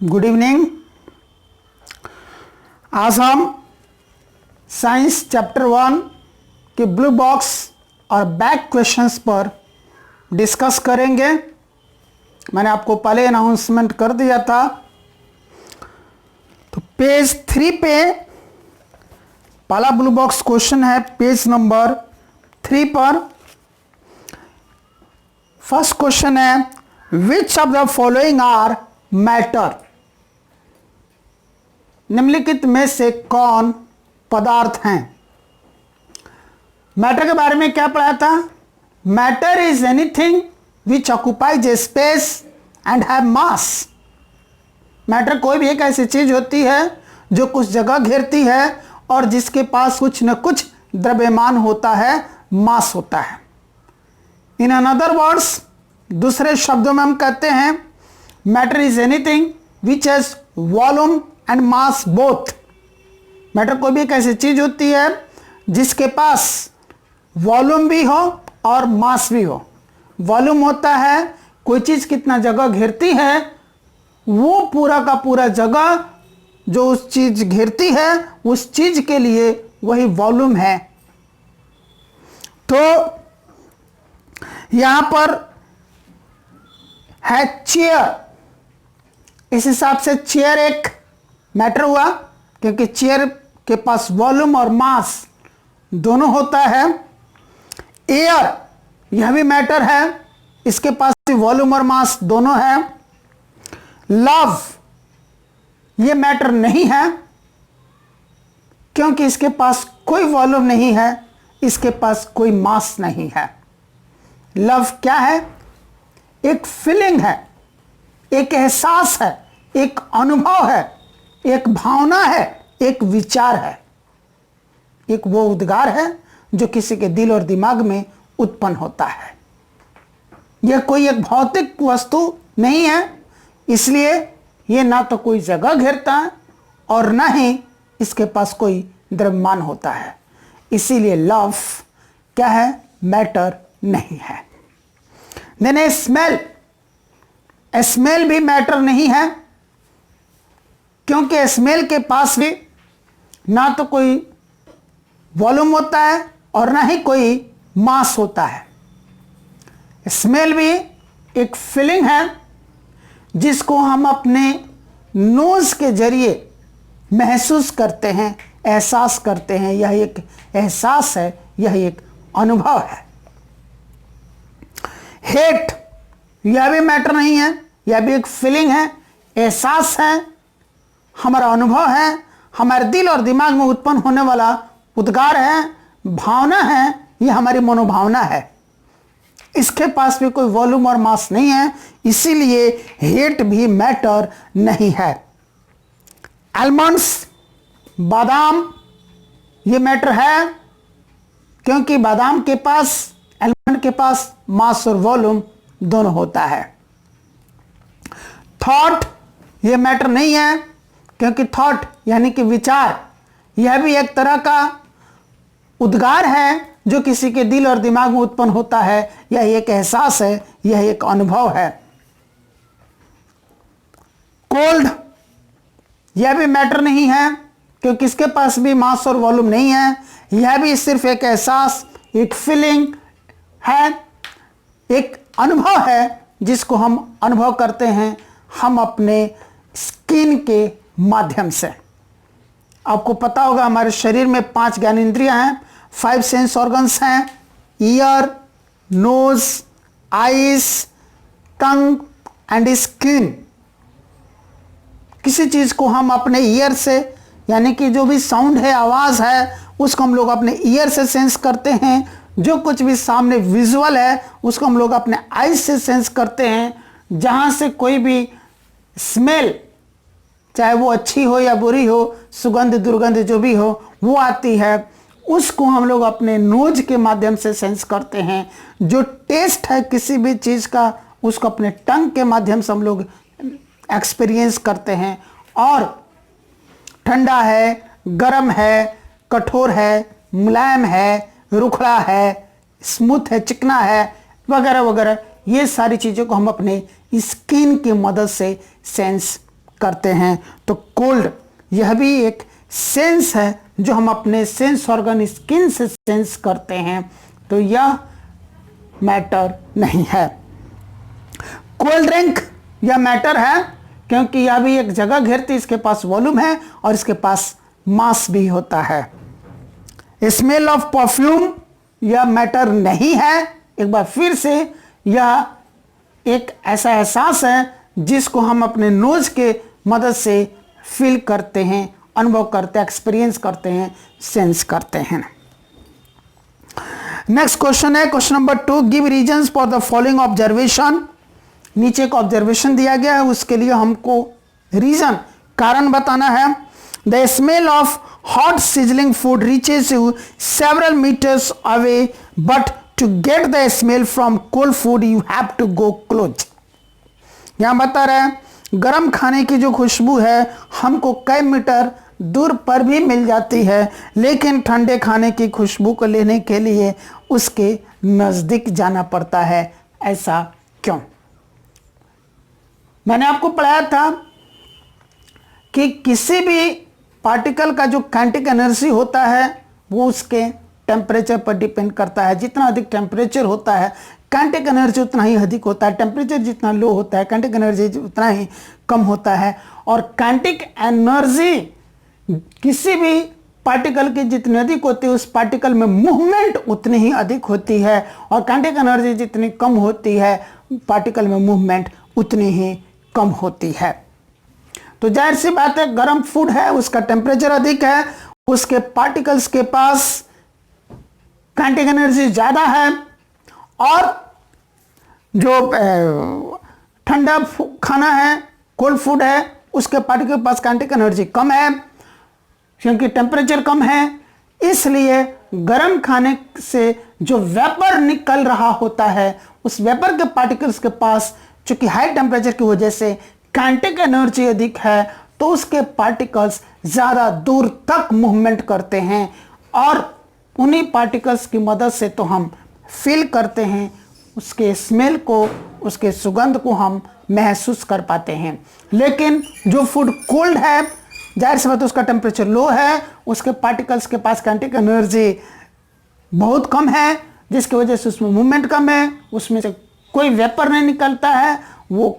Good evening. आज हम science chapter 1 के ब्लू बॉक्स और बैक क्वेश्चंस पर डिस्कस करेंगे। मैंने आपको पहले अनाउंसमेंट कर दिया था। तो पेज 3 पे पहला ब्लू बॉक्स क्वेश्चन है, पेज नंबर 3 पर। फर्स्ट क्वेश्चन है, which of the following are matter? निम्नलिखित में से कौन पदार्थ हैं? मैटर के बारे में क्या पढ़ा था? Matter is anything which occupies A space and have mass. Matter कोई भी एक ऐसी चीज होती है जो कुछ जगह घेरती है और जिसके पास कुछ न कुछ द्रव्यमान होता है, मास होता है। इन अनदर वर्ड्स, दूसरे शब्दों में हम कहते हैं matter is anything which has volume and mass both. Matter कोई भी एक ऐसी चीज होती है जिसके पास वॉल्यूम भी हो और मास भी हो। वॉल्यूम होता है कोई चीज कितना जगह घेरती है, वो पूरा का पूरा जगह जो उस चीज घेरती है उस चीज के लिए वही वॉल्यूम है। तो यहां पर है चेयर। इस हिसाब से चेयर एक मैटर हुआ क्योंकि चेयर के पास वॉल्यूम और मास दोनों होता है। एयर यह भी मैटर है, इसके पास भी वॉल्यूम और मास दोनों है। लव यह मैटर नहीं है क्योंकि इसके पास कोई वॉल्यूम नहीं है, इसके पास कोई मास नहीं है। लव क्या है? एक फीलिंग है, एक एहसास है, एक अनुभव है, एक भावना है, एक विचार है, एक वो उद्गार है जो किसी के दिल और दिमाग में उत्पन्न होता है। यह कोई एक भौतिक वस्तु नहीं है, इसलिए यह ना तो कोई जगह घेरता है और ना ही इसके पास कोई द्रव्यमान होता है। इसीलिए लव क्या है? मैटर नहीं है। Then smell. स्मेल भी मैटर नहीं है क्योंकि स्मेल के पास भी ना तो कोई वॉल्यूम होता है और ना ही कोई मास होता है। स्मेल भी एक फीलिंग है जिसको हम अपने नोज के जरिए महसूस करते हैं, एहसास करते हैं। यह एक एहसास है, यह एक अनुभव है। हेट यह भी मैटर नहीं है, यह भी एक फीलिंग है, एहसास है, हमारा अनुभव है, हमारे दिल और दिमाग में उत्पन्न होने वाला उद्गार है, भावना है, यह हमारी मनोभावना है। इसके पास भी कोई वॉल्यूम और मास नहीं है, इसीलिए हेट भी मैटर नहीं है। आलमंड्स, बादाम, ये मैटर है क्योंकि बादाम के पास, आलमंड के पास मास और वॉल्यूम दोनों होता है। थॉट ये मैटर नहीं है क्योंकि थॉट यानी कि विचार, यह भी एक तरह का उद्गार है जो किसी के दिल और दिमाग में उत्पन्न होता है। यह एक एहसास है, यह एक अनुभव है। कोल्ड यह भी मैटर नहीं है क्योंकि इसके पास भी मास और वॉल्यूम नहीं है। यह भी सिर्फ एक एहसास, एक फीलिंग है, एक अनुभव है जिसको हम अनुभव करते हैं हम अपने स्किन के माध्यम से। आपको पता होगा हमारे शरीर में 5 ज्ञानेंद्रियां हैं, 5 सेंस ऑर्गन्स हैं। Ear, nose, eyes, tongue and skin. किसी चीज को हम अपने ईयर से, यानी कि जो भी साउंड है, आवाज है, उसको हम लोग अपने ईयर से सेंस करते हैं। जो कुछ भी सामने विजुअल है उसको हम लोग अपने आईज से सेंस करते हैं। जहां से कोई भी स्मेल, चाहे वो अच्छी हो या बुरी हो, सुगंध दुर्गंध जो भी हो, वो आती है, उसको हम लोग अपने नोज के माध्यम से सेंस करते हैं। जो टेस्ट है किसी भी चीज का, उसको अपने टंग के माध्यम से हम लोग एक्सपीरियंस करते हैं। और ठंडा है, गर्म है, कठोर है, मुलायम है, रुखड़ा है, स्मूथ है, चिकना है, वगैरह वगैरह, ये सारी चीज़ों को हम अपने स्किन की मदद से सेंस करते हैं। तो कोल्ड यह भी एक सेंस है जो हम अपने सेंस ऑर्गन स्किन से सेंस करते हैं, तो यह मैटर नहीं है। कोल्ड ड्रिंक यह मैटर है क्योंकि यह भी एक जगह घेरती, इसके पास वॉल्यूम है और इसके पास मास भी होता है। स्मेल ऑफ परफ्यूम यह मैटर नहीं है। एक बार फिर से यह एक ऐसा एहसास है जिसको हम अपने नोज के मदद से फील करते हैं, अनुभव करते हैं, एक्सपीरियंस करते हैं, सेंस करते हैं। नेक्स्ट क्वेश्चन है question number 2, give reasons for the following observation. नीचे एक ऑब्जर्वेशन दिया गया है, उसके लिए हमको रीजन, कारण बताना है। The smell of hot sizzling food reaches you several meters away, but to get the smell from cold food you have to go close। यहां बता रहे हैं गर्म खाने की जो खुशबू है हमको कई मीटर दूर पर भी मिल जाती है, लेकिन ठंडे खाने की खुशबू को लेने के लिए उसके नजदीक जाना पड़ता है। ऐसा क्यों? मैंने आपको पढ़ाया था कि किसी भी पार्टिकल का जो काइनेटिक एनर्जी होता है वो उसके टेम्परेचर पर डिपेंड करता है। जितना अधिक टेम्परेचर होता है काइनेटिक एनर्जी उतना ही अधिक होता है, टेम्परेचर जितना लो होता है काइनेटिक एनर्जी उतना ही कम होता है। और काइनेटिक एनर्जी किसी भी पार्टिकल की जितनी अधिक होती है उस पार्टिकल में मूवमेंट उतनी ही अधिक होती है, और काइनेटिक एनर्जी जितनी कम होती है पार्टिकल में मूवमेंट उतनी ही कम होती है। तो जाहिर सी बात है गर्म फूड है, उसका टेम्परेचर अधिक है, उसके पार्टिकल्स के पास काइनेटिक एनर्जी ज़्यादा है, और जो ठंडा खाना है कोल्ड फूड है उसके पार्टिकल के पास काइनेटिक एनर्जी कम है क्योंकि टेम्परेचर कम है। इसलिए गर्म खाने से जो वेपर निकल रहा होता है उस वेपर के पार्टिकल्स के पास चूंकि हाई टेम्परेचर की वजह से काइनेटिक एनर्जी अधिक है, तो उसके पार्टिकल्स ज़्यादा दूर तक मूवमेंट करते हैं, और उन्हीं पार्टिकल्स की मदद से तो हम फील करते हैं, उसके स्मेल को, उसके सुगंध को हम महसूस कर पाते हैं। लेकिन जो फूड कोल्ड है जाहिर सी बात उसका टेम्परेचर लो है, उसके पार्टिकल्स के पास काइनेटिक एनर्जी बहुत कम है, जिसकी वजह से उसमें मूवमेंट कम है, उसमें से कोई वेपर नहीं निकलता है, वो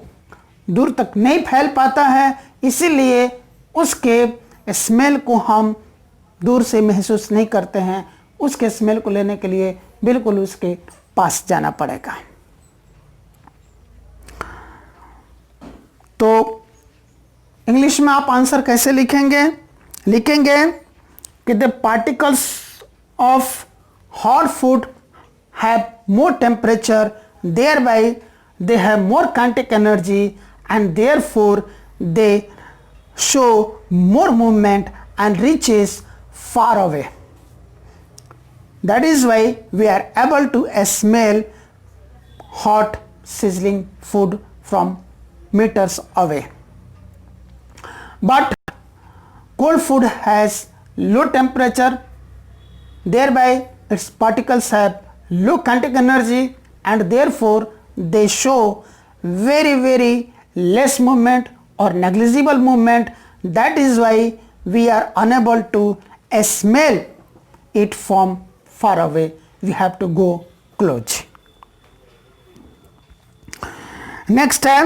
दूर तक नहीं फैल पाता है, इसीलिए उसके स्मेल को हम दूर से महसूस नहीं करते हैं। उसके स्मेल को लेने के लिए बिल्कुल उसके पास जाना पड़ेगा। तो इंग्लिश में आप आंसर कैसे लिखेंगे? लिखेंगे कि the particles of hot food have more temperature, thereby they have more kinetic energy and therefore they show more movement and reaches far away. That is why we are able to smell hot sizzling food from meters away. But cold food has low temperature, thereby its particles have low kinetic energy and therefore they show very less movement or negligible movement. That is why we are unable to smell it from far away. We have to go close. Next है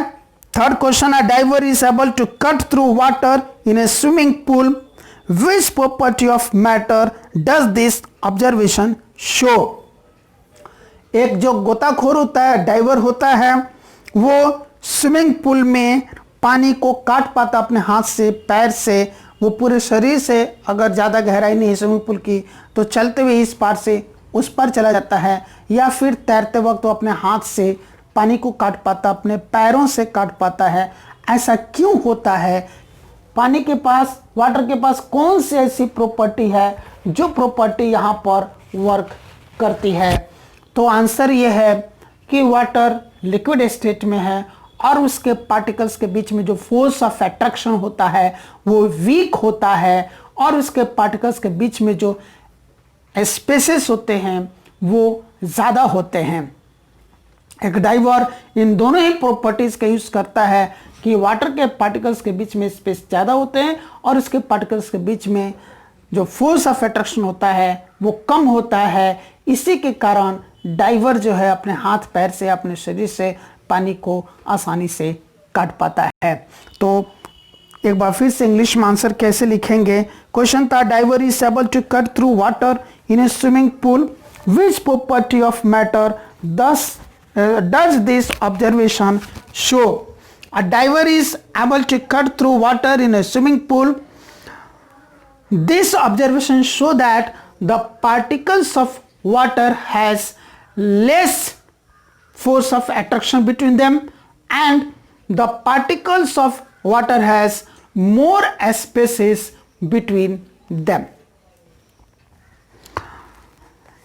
third question, a diver is able to cut through water in a swimming pool. Which property of matter does this observation show? एक जो गोताखोर होता है, driver होता है, वो swimming pool में पानी को काट पाता अपने हाथ से, पैर से, वो पूरे शरीर से, अगर ज़्यादा गहराई नहीं है स्विमिंग पूल की तो चलते हुए इस पार से उस पार चला जाता है, या फिर तैरते वक्त वो अपने हाथ से पानी को काट पाता, अपने पैरों से काट पाता है। ऐसा क्यों होता है? पानी के पास, वाटर के पास कौन सी ऐसी प्रॉपर्टी है जो प्रॉपर्टी यहाँ पर वर्क करती है? तो आंसर ये है कि वाटर लिक्विड स्टेट में है और उसके पार्टिकल्स के बीच में जो फोर्स ऑफ अट्रैक्शन होता है वो वीक होता है, और उसके पार्टिकल्स के बीच में जो स्पेसेस होते हैं वो ज़्यादा होते हैं। एक डाइवर इन दोनों ही प्रॉपर्टीज़ का यूज़ करता है कि वाटर के पार्टिकल्स के बीच में स्पेस ज़्यादा होते हैं और उसके पार्टिकल्स के बीच में जो फोर्स ऑफ अट्रैक्शन होता है वो कम होता है। इसी के कारण डाइवर जो है अपने हाथ पैर से, अपने शरीर से पानी को आसानी से काट पाता है। तो एक बार फिर से इंग्लिश में आंसर कैसे लिखेंगे। क्वेश्चन था, diver is able to cut through water in a swimming pool, which property of matter does this observation show? A diver is able to cut through water in a swimming pool. This observation show that the particles of water has less force of attraction between them and the particles of water has more spaces between them.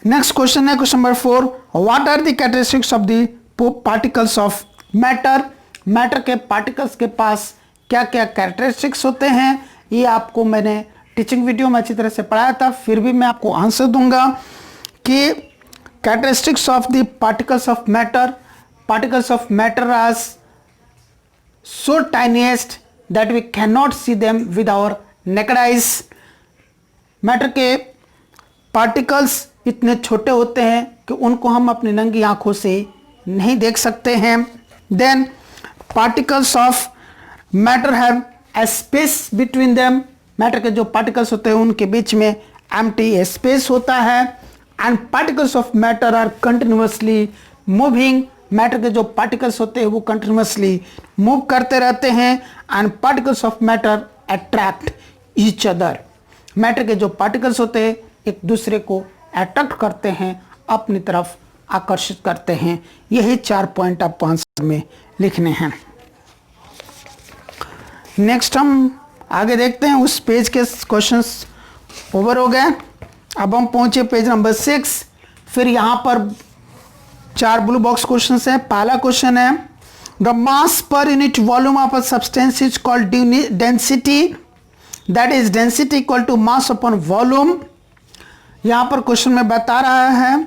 Next question है question number 4, what are the characteristics of the particles of matter. Matter के particles के पास क्या क्या characteristics होते हैं, ये आपको मैंने टीचिंग वीडियो में अच्छी तरह से पढ़ाया था, फिर भी मैं आपको आंसर दूंगा कि characteristics of the particles of matter. Particles of matter are so tiniest that we can not see them with our naked eyes. Matter के पार्टिकल्स इतने छोटे होते हैं कि उनको हम अपनी नंगी आंखों से नहीं देख सकते हैं। Then particles of matter have a space between them. Matter के जो पार्टिकल्स होते हैं उनके बीच में एम्प्टी स्पेस होता है। And particles of matter are continuously moving. Matter के जो पार्टिकल्स होते हैं वो कंटिन्यूअसली मूव करते रहते हैं। And particles of matter attract each other. Matter के जो पार्टिकल्स होते हैं एक दूसरे को अट्रैक्ट करते हैं, अपनी तरफ आकर्षित करते हैं। यही 4 पॉइंट आपको आंसर में लिखने हैं। नेक्स्ट हम आगे देखते हैं। उस पेज के क्वेश्चंस ओवर हो गए, अब हम पहुंचे पेज नंबर 6। फिर यहां पर 4 ब्लू बॉक्स क्वेश्चंस हैं। पहला क्वेश्चन है, the mass per unit volume of a substance is called density, that is density equal to mass upon volume. यहाँ पर क्वेश्चन में बता रहा है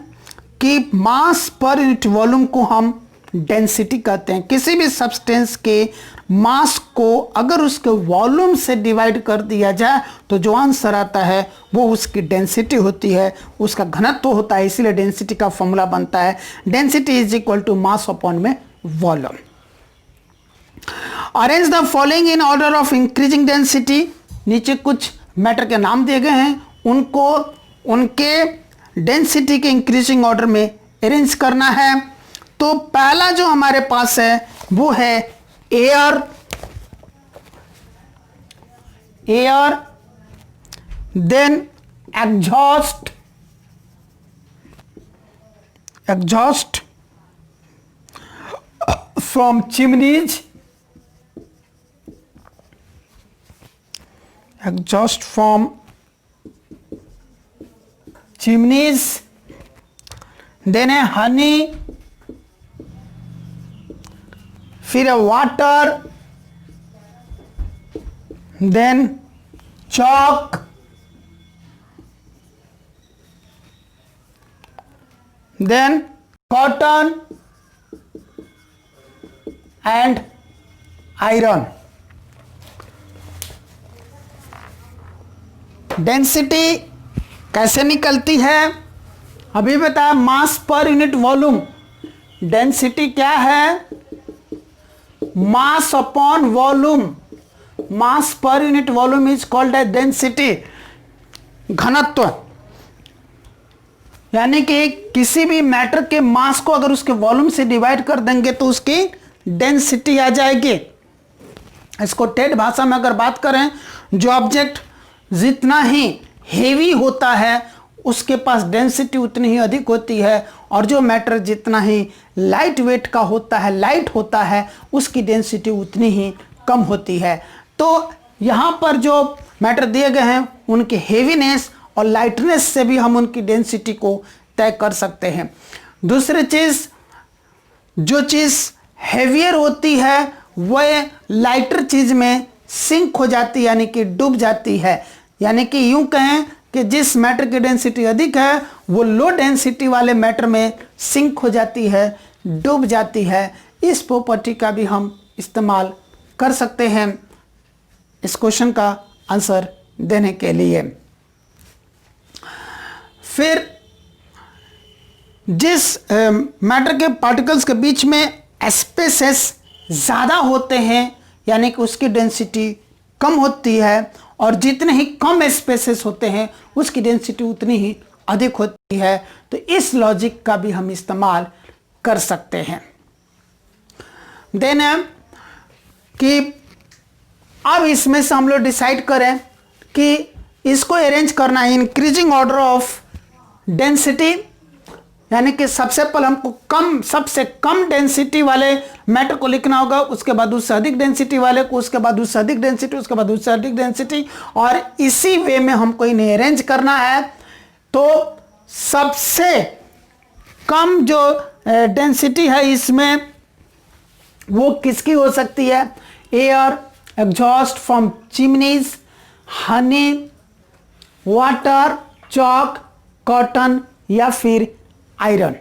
कि मास पर यूनिट वॉल्यूम को हम डेंसिटी कहते हैं। किसी भी सब्सटेंस के मास को अगर उसके वॉल्यूम से डिवाइड कर दिया जाए तो जो आंसर आता है वो उसकी डेंसिटी होती है, उसका घनत्व होता है। इसीलिए डेंसिटी का फॉर्मूला बनता है, density is equal to mass upon में volume. Arrange the following in order of increasing density. नीचे कुछ मैटर के नाम दिए गए हैं, उनको उनके डेंसिटी के इंक्रीजिंग ऑर्डर में अरेंज करना है। तो पहला जो हमारे पास है वो है air. Then exhaust from chimneys, exhaust from chimneys, then a honey, फिर water, then chalk, then cotton and iron। Density कैसे निकलती है अभी बताया, मास पर यूनिट वॉल्यूम। डेंसिटी क्या है, मास upon volume. Mass per unit volume is called as density, घनत्व। यानी कि किसी भी मैटर के मास को अगर उसके वॉल्यूम से डिवाइड कर देंगे तो उसकी डेंसिटी आ जाएगी। इसको ठेठ भाषा में अगर बात करें, जो ऑब्जेक्ट जितना ही हेवी होता है उसके पास डेंसिटी उतनी ही अधिक होती है, और जो मैटर जितना ही लाइट वेट का होता है, लाइट होता है, उसकी डेंसिटी उतनी ही कम होती है। तो यहाँ पर जो मैटर दिए गए हैं उनके हेवीनेस और लाइटनेस से भी हम उनकी डेंसिटी को तय कर सकते हैं। दूसरी चीज़, जो चीज़ हेवियर होती है वह लाइटर चीज़ में सिंक हो जाती है, यानी कि डूब जाती है। यानी कि यूं कहें कि जिस मैटर की डेंसिटी अधिक है वो लो डेंसिटी वाले मैटर में सिंक हो जाती है, डूब जाती है। इस प्रॉपर्टी का भी हम इस्तेमाल कर सकते हैं इस क्वेश्चन का आंसर देने के लिए। फिर जिस मैटर के पार्टिकल्स के बीच में स्पेसेस ज़्यादा होते हैं, यानी कि उसकी डेंसिटी कम होती है, और जितने ही कम स्पेसेस होते हैं उसकी डेंसिटी उतनी ही अधिक होती है, तो इस लॉजिक का भी हम इस्तेमाल कर सकते हैं। देन कि अब इसमें से हम लोग डिसाइड करें कि इसको अरेंज करना है इंक्रीजिंग ऑर्डर ऑफ डेंसिटी, यानी कि सबसे पहले हमको सबसे कम डेंसिटी वाले मैटर को लिखना होगा, उसके बाद उससे अधिक डेंसिटी वाले को, उसके बाद उससे अधिक डेंसिटी, उसके बाद उससे अधिक डेंसिटी, और इसी वे में हमको इन्हें अरेंज करना है। तो सबसे कम जो डेंसिटी है इसमें वो किसकी हो सकती है? Air, exhaust from chimneys, Honey, water, chalk, cotton या फिर आयरन।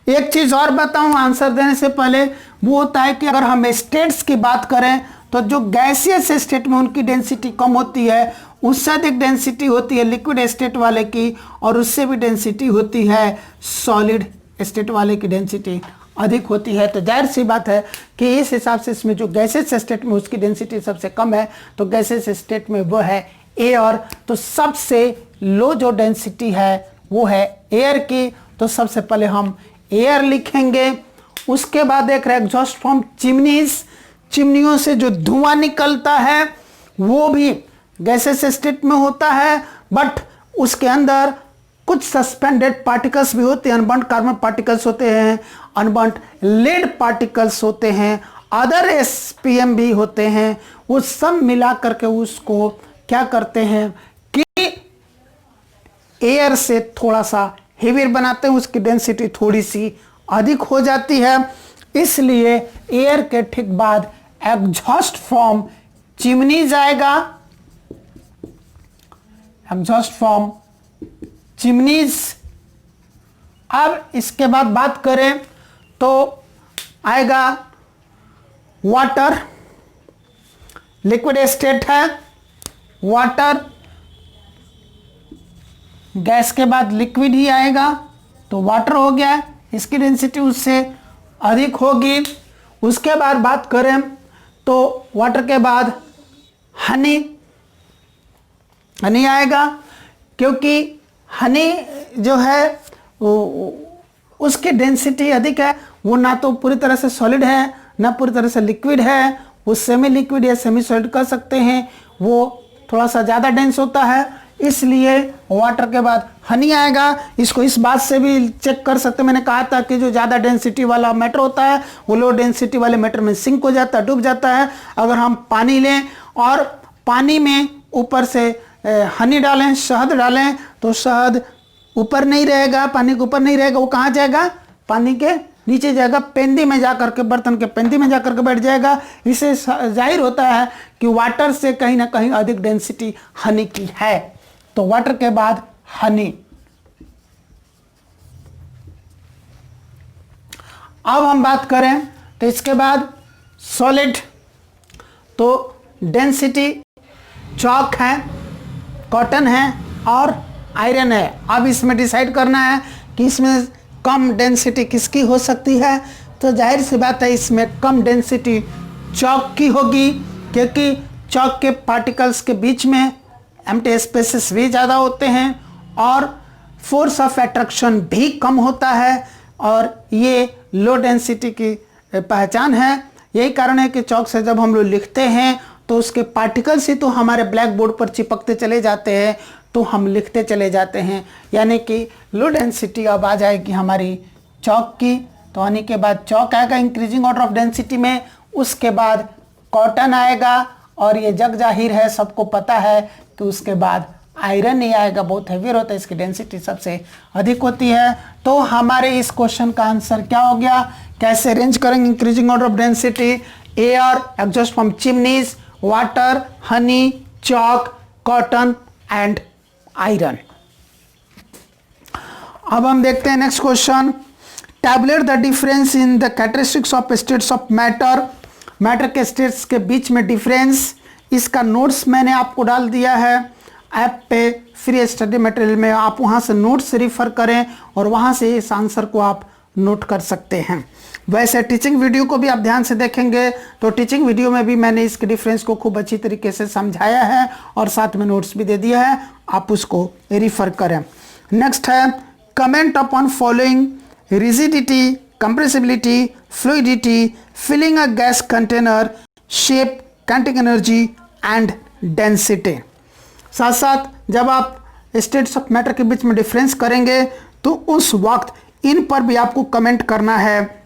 एक चीज और बताऊं आंसर देने से पहले, वो होता है कि अगर हम स्टेट्स की बात करें तो जो गैसियस स्टेट में उनकी डेंसिटी कम होती है, उससे अधिक डेंसिटी होती है लिक्विड स्टेट वाले की, और उससे भी डेंसिटी होती है सॉलिड स्टेट वाले की डेंसिटी अधिक होती है। तो जाहिर सी बात है कि इस हिसाब से इसमें जो गैसेस स्टेट में उसकी डेंसिटी सबसे कम है, तो गैसेस स्टेट में वो है एयर। तो सबसे लो जो डेंसिटी है वो है एयर की, तो सबसे पहले हम एयर लिखेंगे। उसके बाद देख रहे एग्जॉस्ट फ्रॉम चिमनीज, चिमनियों से जो धुआं निकलता है वो भी गैसेस स्टेट में होता है, बट उसके अंदर कुछ सस्पेंडेड पार्टिकल्स भी होते हैं, अनबर्न्ड कार्बन पार्टिकल्स होते हैं, अनबर्न्ड लेड पार्टिकल्स होते हैं, अदर एसपीएम भी होते हैं। वो सब मिला करके उसको क्या करते हैं कि एयर से थोड़ा सा हेवियर बनाते हैं, उसकी डेंसिटी थोड़ी सी अधिक हो जाती है। इसलिए एयर के ठीक बाद एग्जॉस्ट फ्रॉम चिमनीज आएगा, एग्जॉस्ट फ्रॉम चिमनीज। अब इसके बाद बात करें तो आएगा वाटर, लिक्विड स्टेट है वाटर, गैस के बाद लिक्विड ही आएगा, तो वाटर हो गया, इसकी डेंसिटी उससे अधिक होगी। उसके बाद बात करें तो वाटर के बाद हनी, हनी आएगा, क्योंकि हनी जो है उसकी डेंसिटी अधिक है, वो ना तो पूरी तरह से सॉलिड है ना पूरी तरह से लिक्विड है, वो सेमी लिक्विड या सेमी सॉलिड कर सकते हैं, वो थोड़ा सा ज़्यादा डेंस होता है, इसलिए वाटर के बाद हनी आएगा। इसको इस बात से भी चेक कर सकते हैं, मैंने कहा था कि जो ज़्यादा डेंसिटी वाला मैटर होता है वो लो डेंसिटी वाले मैटर में सिंक हो जाता है, डूब जाता है। अगर हम पानी लें और पानी में ऊपर से हनी डालें, शहद डालें, तो शहद ऊपर नहीं रहेगा, पानी के ऊपर नहीं रहेगा, वो कहाँ जाएगा? पानी के नीचे जाएगा, पेंदी में जा करके, बर्तन के पेंदी में जा करके बैठ जाएगा। इससे जाहिर होता है कि वाटर से कहीं ना कहीं अधिक डेंसिटी हनी की है, तो वाटर के बाद हनी। अब हम बात करें तो इसके बाद सॉलिड, तो डेंसिटी चॉक है, कॉटन है और आयरन है। अब इसमें डिसाइड करना है कि इसमें कम डेंसिटी किसकी हो सकती है, तो जाहिर सी बात है इसमें कम डेंसिटी चॉक की होगी, क्योंकि चॉक के पार्टिकल्स के बीच में एम्प्टी स्पेसेस भी ज़्यादा होते हैं और फोर्स ऑफ अट्रैक्शन भी कम होता है, और ये लो डेंसिटी की पहचान है। यही कारण है कि चॉक से जब हम लोग लिखते हैं तो उसके पार्टिकल्स ही तो हमारे ब्लैक बोर्ड पर चिपकते चले जाते हैं, तो हम लिखते चले जाते हैं, यानी कि लो डेंसिटी अब आ जाएगी हमारी चॉक की। तो हनी के बाद चॉक आएगा इंक्रीजिंग ऑर्डर ऑफ डेंसिटी में, उसके बाद कॉटन आएगा, और ये जग जाहिर है, सबको पता है कि उसके बाद आयरन ही आएगा, बहुत हेवी होता है, इसकी डेंसिटी सबसे अधिक होती है। तो हमारे इस क्वेश्चन का आंसर क्या हो गया? कैसे अरेंज करेंगे increasing order of density? Air, exhaust from chimneys, water, Honey, chalk, cotton and iron. अब हम देखते हैं next question. Tabulate the difference in the characteristics of states of matter matter के स्टेट्स के बीच में डिफरेंस, इसका नोट्स मैंने आपको डाल दिया है ऐप पे, फ्री स्टडी मटेरियल में। आप वहाँ से नोट्स रिफ़र करें और वहाँ से इस आंसर को आप नोट कर सकते हैं। वैसे टीचिंग वीडियो को भी आप ध्यान से देखेंगे तो टीचिंग वीडियो में भी मैंने इसके डिफरेंस को खूब अच्छी तरीके से समझाया है और साथ में नोट्स भी दे दिया है, आप उसको रिफ़र करें। नेक्स्ट है comment upon following rigidity, compressibility, fluidity, filling a gas container, shape, kinetic energy and density. साथ साथ जब आप स्टेट्स ऑफ मैटर के बीच में डिफरेंस करेंगे तो उस वक्त इन पर भी आपको कमेंट करना है।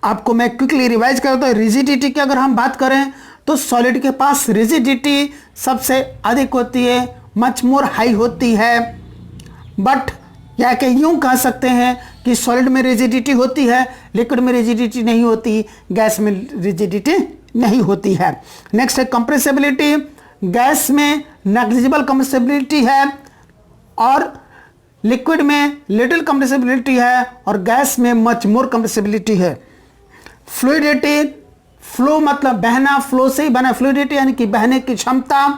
आपको मैं क्विकली रिवाइज करता हूँ। रिजिडिटी की अगर हम बात करें तो सॉलिड के पास रिजिडिटी सबसे अधिक होती है, मच मोर हाई होती है। बट या कि यूं कह सकते हैं कि सॉलिड में रिजिडिटी होती है, लिक्विड में रिजिडिटी नहीं होती, गैस में रिजिडिटी नहीं होती है। नेक्स्ट है कंप्रेसिबिलिटी, गैस में नेग्लिजिबल कंप्रेसिबिलिटी है और लिक्विड में लिटिल कंप्रेसिबिलिटी है और गैस में मच मोर कंप्रेसिबिलिटी है। फ्लूइडिटी, फ्लो मतलब बहना, फ्लो से ही बना, फ्लूइडिटी यानी कि बहने की क्षमता।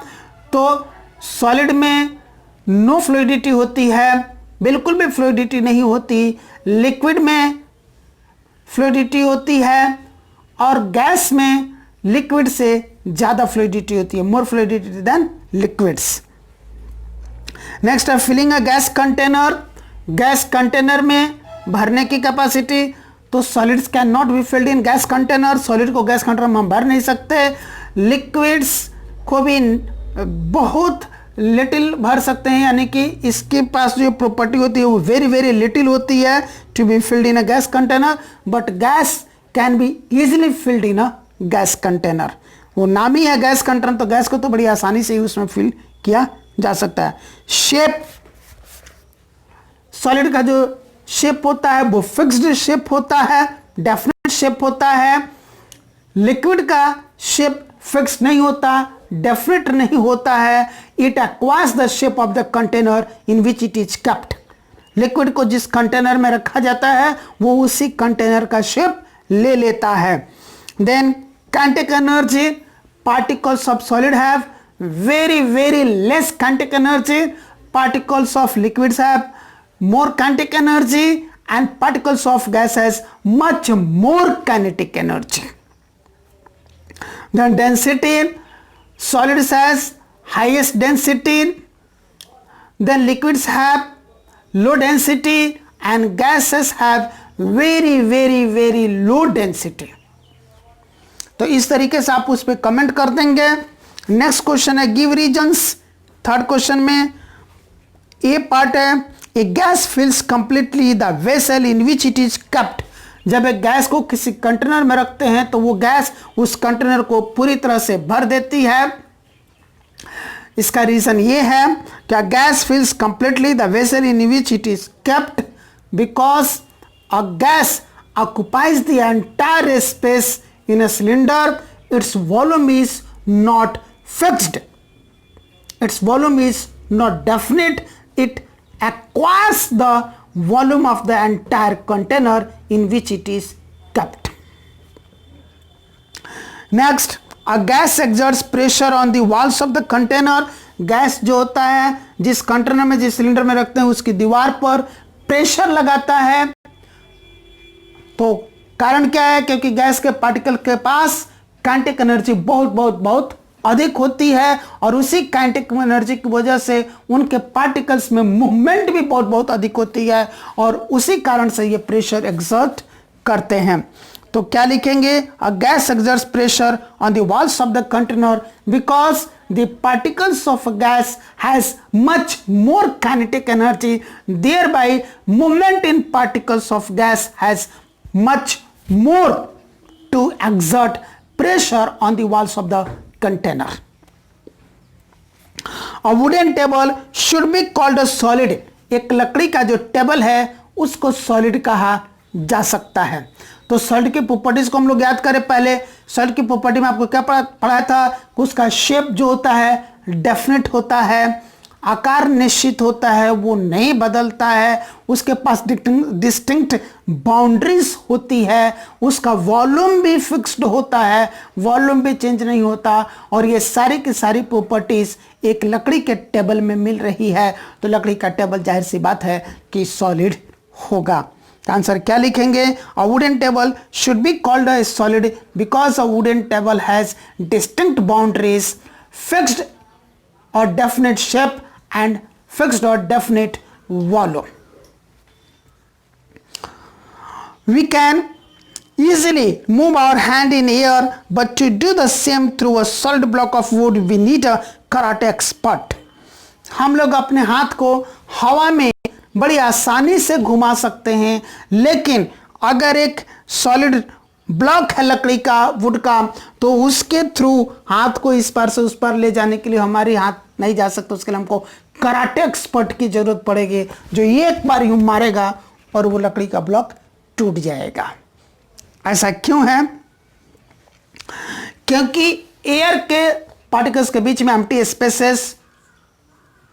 तो सॉलिड में नो फ्लूइडिटी होती है, बिल्कुल भी फ्लूइडिटी नहीं होती। लिक्विड में फ्लूइडिटी होती है और गैस में लिक्विड से ज़्यादा फ्लूइडिटी होती है, more fluidity than liquids. Next है filling a gas container, gas container में भरने की कैपेसिटी। तो solids can not be filled in gas container, solid को गैस कंटेनर में हम भर नहीं सकते। लिक्विड्स को भी बहुत लिटिल भर सकते हैं, यानी कि इसके पास जो प्रॉपर्टी होती है वो वेरी वेरी लिटिल होती है to be filled in a gas container, but gas can be easily filled in a gas container. वो नाम ही है गैस कंटेनर, तो गैस को तो बड़ी आसानी से ही उसमें फिल किया जा सकता है। शेप, सॉलिड का जो शेप होता है वो फिक्स्ड शेप होता है, डेफिनेट शेप होता है। लिक्विड का शेप फिक्स नहीं होता, डेफिनेट नहीं होता है। It acquires the shape of the container in which it is kept, liquid को जिस कंटेनर में रखा जाता है वो उसी कंटेनर का शेप ले लेता है। Then kinetic energy, particles of solid have very very less kinetic energy, particles of liquids have more kinetic energy and particles of gas has much more kinetic energy. Then density, solids has highest density, then liquids have low density and gases have very very very low density. तो इस तरीके से आप उस पर comment कर देंगे। Next question है गिव रीजंस। थर्ड क्वेश्चन में ए पार्ट है a gas fills completely the vessel in which it is kept. जब एक गैस को किसी कंटेनर में रखते हैं तो वो गैस उस कंटेनर को पूरी तरह से भर देती है। इसका रीजन ये है कि gas fills completely the vessel in which it is kept because a gas occupies the entire space in a cylinder. Its volume is not fixed, its volume is not definite, it acquires the volume of the entire container in which it is kept. Next, a gas exerts pressure on the walls of the container. Gas जो होता है जिस container में जिस cylinder में रखते हैं उसकी दीवार पर प्रेशर लगाता है। तो कारण क्या है? क्योंकि गैस के पार्टिकल के पास काइनेटिक एनर्जी बहुत बहुत बहुत अधिक होती है और उसी काइनेटिक एनर्जी की वजह से उनके पार्टिकल्स में मूवमेंट भी बहुत बहुत अधिक होती है और उसी कारण से ये प्रेशर एक्सर्ट करते हैं। तो क्या लिखेंगे? A gas exerts pressure on the walls of the container because the particles of gas has much more kinetic energy, thereby movement in particles of gas has much more to exert pressure on the walls of the container. A wooden table should be called a solid. एक लकड़ी का जो table है उसको solid कहा जा सकता है। तो सॉलिड की प्रॉपर्टीज को हम लोग याद करें। पहले सॉलिड की प्रॉपर्टी में आपको क्या पढ़ाया था? उसका शेप जो होता है डेफिनेट होता है आकार निश्चित होता है, वो नहीं बदलता है, उसके पास डिस्टिंक्ट बाउंड्रीज होती है, उसका वॉल्यूम भी फिक्स्ड होता है, वॉल्यूम भी चेंज नहीं होता, और ये सारी की सारी प्रॉपर्टीज एक लकड़ी के टेबल में मिल रही है, तो लकड़ी का टेबल जाहिर सी बात है कि सॉलिड होगा। आंसर क्या लिखेंगे? A wooden table should be called a solid because a wooden table has distinct boundaries, fixed or definite shape and fixed or definite volume. We can easily move our hand in air, but to do the same through a solid block of wood we need a karate expert. हम लोग अपने हाथ को हवा में बड़ी आसानी से घुमा सकते हैं, लेकिन अगर एक सॉलिड ब्लॉक है लकड़ी का, वुड का, तो उसके थ्रू हाथ को इस पार से उस पार ले जाने के लिए हमारी हाथ नहीं जा सकता। उसके लिए हमको कराटे एक्सपर्ट की जरूरत पड़ेगी, जो एक बार यूं मारेगा और वो लकड़ी का ब्लॉक टूट जाएगा। ऐसा क्यों है? क्योंकि एयर के पार्टिकल्स के बीच में एम्प्टी स्पेसेस,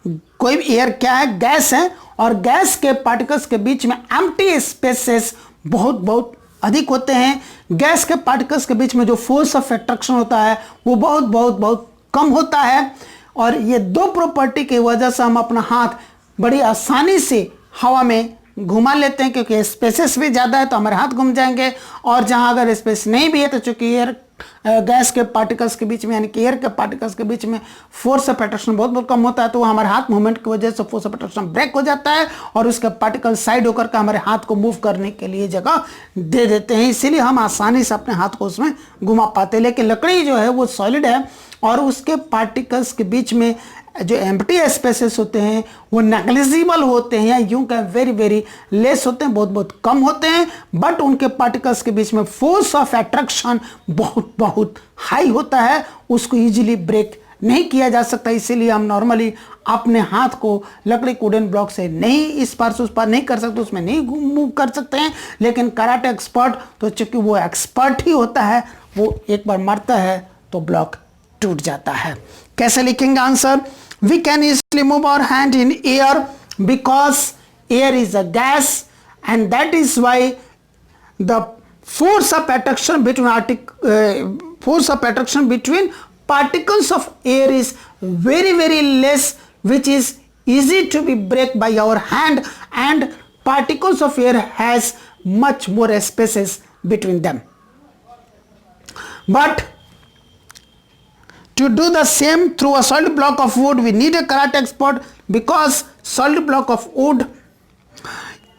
कोई भी एयर क्या है? गैस है, और गैस के पार्टिकल्स के बीच में एम्प्टी स्पेसेस बहुत बहुत अधिक होते हैं। गैस के पार्टिकल्स के बीच में जो फोर्स ऑफ अट्रैक्शन होता है वो बहुत बहुत बहुत कम होता है, और ये दो प्रॉपर्टी की वजह से हम अपना हाथ बड़ी आसानी से हवा में घुमा लेते हैं, क्योंकि स्पेसेस भी ज़्यादा है तो हमारे हाथ घूम जाएंगे, और जहाँ अगर स्पेस नहीं भी है तो चूंकि एयर गैस के पार्टिकल्स के बीच में यानी कि एयर के पार्टिकल्स के बीच में फोर्स ऑफ अट्रैक्शन बहुत बहुत कम होता है, तो हमारे हाथ मूवमेंट की वजह से फोर्स ऑफ अट्रैक्शन ब्रेक हो जाता है और उसके पार्टिकल साइड होकर के हमारे हाथ को मूव करने के लिए जगह दे देते हैं, इसीलिए हम आसानी से अपने हाथ को उसमें घुमा पाते हैं। लेकिन लकड़ी जो है वो सॉलिड है, और उसके पार्टिकल्स के बीच में जो एम्प्टी स्पेसेस होते हैं वो नेग्लिजिबल होते हैं, या यूं कहें वेरी वेरी लेस होते हैं, बहुत बहुत कम होते हैं, बट उनके पार्टिकल्स के बीच में फोर्स ऑफ अट्रैक्शन बहुत बहुत हाई होता है, उसको इजीली ब्रेक नहीं किया जा सकता। इसीलिए हम नॉर्मली अपने हाथ को लकड़ी वुडन ब्लॉक से नहीं इस पार से उस पार नहीं कर सकते, उसमें नहीं मूव कर सकते हैं। लेकिन कराटे एक्सपर्ट तो चूंकि वो एक्सपर्ट ही होता है, वो एक बार मारता है तो ब्लॉक टूट जाता है। कैसे लिखेंगे answer? We can easily move our hand in air because air is a gas, and that is why the force of attraction between particles of air is very very less, which is easy to be break by our hand, and particles of air has much more spaces between them. But to do the same through a solid block of wood we need a karate expert, because solid block of wood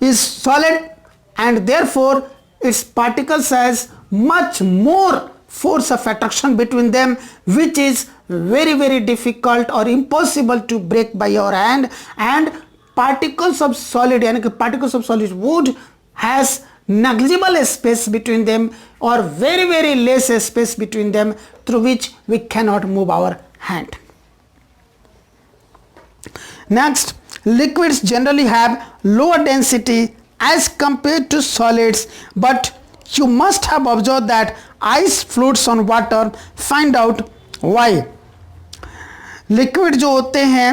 is solid and therefore its particles has much more force of attraction between them, which is very very difficult or impossible to break by your hand, and particles of solid यानी कि particles of solid wood has negligible space between them or very very less space between them, through which we cannot move our hand. Next, liquids generally have lower density as compared to solids, but you must have observed that ice floats on water. Find out why. Liquid जो होते हैं,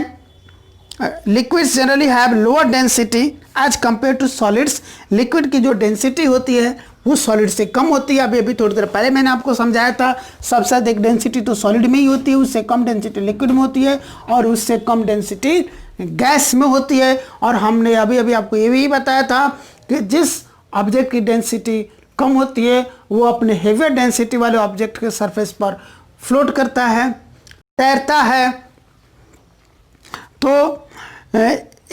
liquids generally have lower density as compare to solids. Liquid की जो density होती है वो solid से कम होती है। अभी थोड़ी देर पहले मैंने आपको समझाया था, सबसे अधिक डेंसिटी तो सॉलिड में ही होती है, उससे कम डेंसिटी लिक्विड में होती है, और उससे कम डेंसिटी गैस में होती है। और हमने अभी अभी आपको ये भी बताया था कि जिस ऑब्जेक्ट की डेंसिटी कम होती है वो अपने हेवियर डेंसिटी वाले ऑब्जेक्ट के सरफेस पर फ्लोट करता है, तैरता है। तो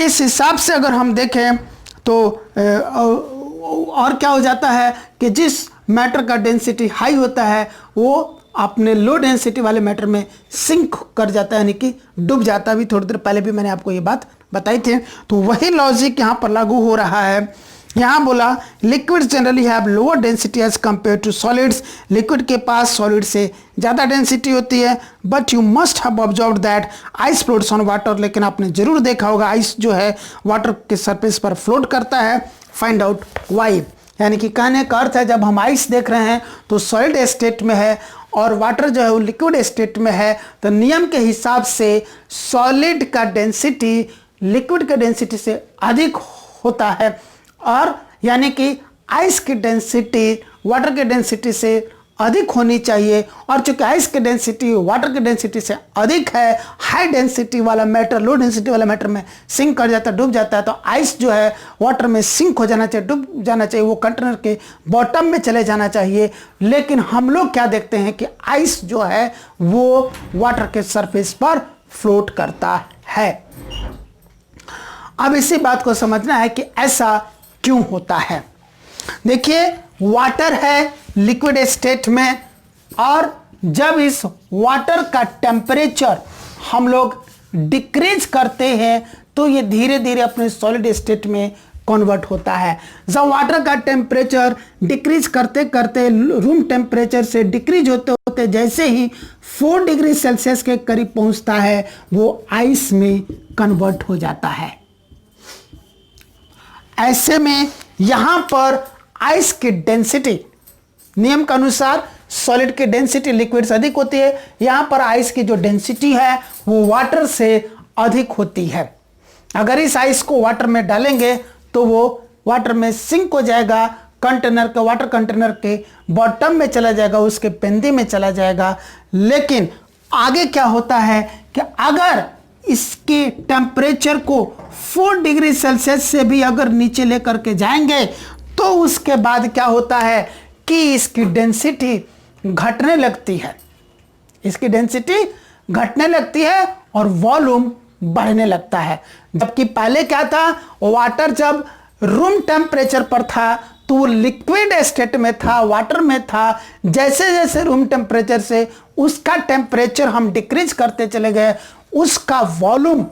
इस हिसाब से अगर हम देखें तो और क्या हो जाता है कि जिस मैटर का डेंसिटी हाई होता है वो अपने लो डेंसिटी वाले मैटर में सिंक कर जाता है, यानी कि डूब जाता है। अभी थोड़ी देर पहले भी मैंने आपको ये बात बताई थी। तो वही लॉजिक यहाँ पर लागू हो रहा है। यहाँ बोला liquids generally have lower density as compare to solids. Liquid के पास सॉलिड से ज़्यादा डेंसिटी होती है, but you must have observed that ice floats on water. लेकिन आपने जरूर देखा होगा आइस जो है वाटर के सरफेस पर फ्लोट करता है। फाइंड आउट वाई, यानी कि कहने का अर्थ है जब हम आइस देख रहे हैं तो सॉलिड स्टेट में है और वाटर जो है वो लिक्विड स्टेट में है, तो नियम के हिसाब से सॉलिड का डेंसिटी लिक्विड के डेंसिटी से अधिक होता है, और यानी कि आइस की डेंसिटी वाटर के डेंसिटी से अधिक होनी चाहिए। और चूंकि आइस की डेंसिटी वाटर की डेंसिटी से अधिक है, हाई डेंसिटी वाला मैटर लो डेंसिटी वाला मैटर में सिंक कर जाता है, डूब जाता है, तो आइस जो है वाटर में सिंक हो जाना चाहिए, डूब जाना चाहिए, वो कंटेनर के बॉटम में चले जाना चाहिए। लेकिन हम लोग क्या देखते हैं कि आइस जो है वो वाटर के सरफेस पर फ्लोट करता है। अब इसी बात को समझना है कि ऐसा क्यों होता है। देखिए, वाटर है लिक्विड स्टेट में, और जब इस वाटर का टेम्परेचर हम लोग डिक्रीज करते हैं तो ये धीरे धीरे अपने सॉलिड स्टेट में कन्वर्ट होता है। जब वाटर का टेम्परेचर डिक्रीज करते करते रूम टेम्परेचर से डिक्रीज होते होते जैसे ही 4 डिग्री सेल्सियस के करीब पहुंचता है, वो आइस में कन्वर्ट हो जाता है। ऐसे में यहां पर आइस की डेंसिटी नियम के अनुसार सॉलिड की डेंसिटी लिक्विड से अधिक होती है, यहां पर आइस की जो डेंसिटी है वो वाटर से अधिक होती है। अगर इस आइस को वाटर में डालेंगे तो वो वाटर में सिंक हो जाएगा, कंटेनर के वाटर कंटेनर के बॉटम में चला जाएगा, उसके पेंदी में चला जाएगा। लेकिन आगे क्या होता है कि अगर इसके टेम्परेचर को 4 डिग्री सेल्सियस से भी अगर नीचे लेकर के जाएंगे तो उसके बाद क्या होता है कि इसकी डेंसिटी घटने लगती है, इसकी डेंसिटी घटने लगती है और वॉल्यूम बढ़ने लगता है। जबकि पहले क्या था, वाटर जब रूम टेम्परेचर पर था तो वो लिक्विड स्टेट में था, वाटर में था। जैसे जैसे रूम टेम्परेचर से उसका टेम्परेचर हम डिक्रीज करते चले गए, उसका वॉल्यूम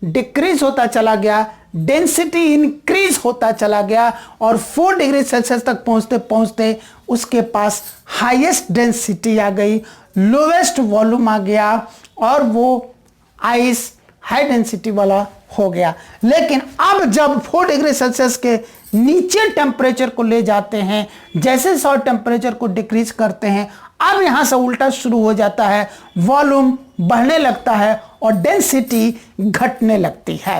डिक्रीज होता चला गया, डेंसिटी इंक्रीज होता चला गया, और 4 डिग्री सेल्सियस तक पहुंचते पहुंचते उसके पास हाईएस्ट डेंसिटी आ गई, लोवेस्ट वॉल्यूम आ गया, और वो आइस हाई डेंसिटी वाला हो गया। लेकिन अब जब 4 डिग्री सेल्सियस के नीचे टेम्परेचर को ले जाते हैं, जैसे सौ टेम्परेचर को डिक्रीज करते हैं, अब यहां से उल्टा शुरू हो जाता है, वॉल्यूम बढ़ने लगता है और डेंसिटी घटने लगती है।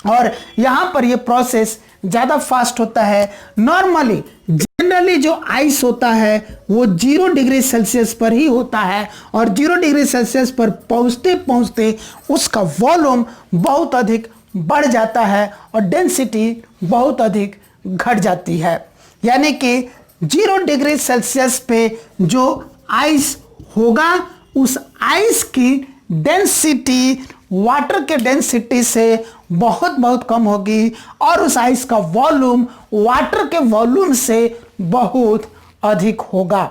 और यहां पर यह प्रोसेस ज्यादा फास्ट होता है। नॉर्मली जनरली जो आइस होता है वो 0 डिग्री सेल्सियस पर ही होता है, और 0 डिग्री सेल्सियस पर पहुंचते पहुंचते उसका वॉल्यूम बहुत अधिक बढ़ जाता है और डेंसिटी बहुत अधिक घट जाती है। यानी कि 0 डिग्री सेल्सियस पे जो आइस होगा, उस आइस की डेंसिटी वाटर के डेंसिटी से बहुत बहुत कम होगी, और उस आइस का वॉल्यूम वाटर के वॉल्यूम से बहुत अधिक होगा।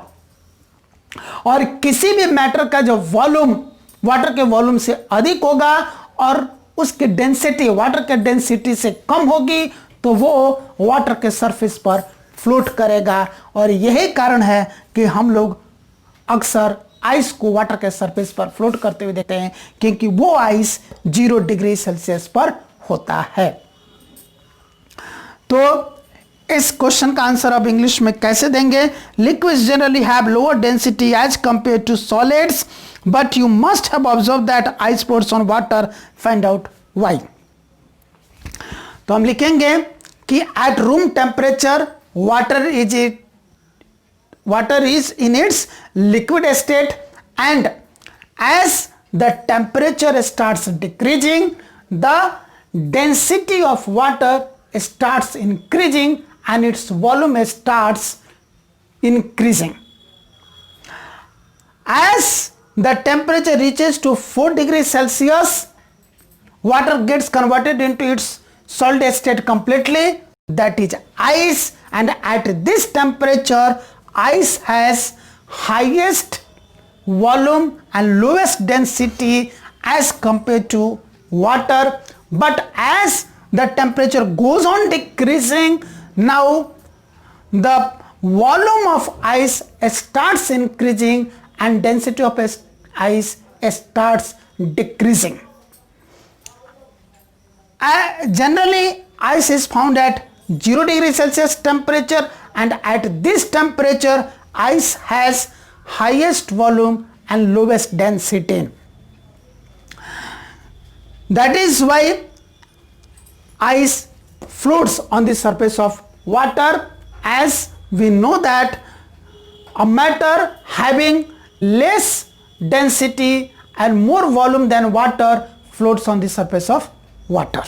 और किसी भी मैटर का जो वॉल्यूम वाटर के वॉल्यूम से अधिक होगा और उसकी डेंसिटी वाटर के डेंसिटी से कम होगी, तो वो वाटर के सरफेस पर फ्लोट करेगा। और यही कारण है कि हम लोग अक्सर आइस को वाटर के सरफेस पर फ्लोट करते हुए देखते हैं, क्योंकि वो आइस 0 डिग्री सेल्सियस पर होता है। तो इस क्वेश्चन का आंसर अब इंग्लिश में कैसे देंगे? Liquids generally have lower density as compare to solids, but you must have observe that ice floats on water, find out why. तो हम लिखेंगे कि at room temperature water is in its liquid state, and as the temperature starts decreasing, the density of water starts increasing and its volume starts increasing. As the temperature reaches to 4 degrees Celsius, water gets converted into its solid state completely, that is ice, and at this temperature ice has highest volume and lowest density as compared to water. But as the temperature goes on decreasing, now the volume of ice starts increasing and density of ice starts decreasing. Generally ice is found at 0 degree Celsius temperature, and at this temperature ice has highest volume and lowest density. That is why ice floats on the surface of water, as we know that a matter having less density and more volume than water floats on the surface of water.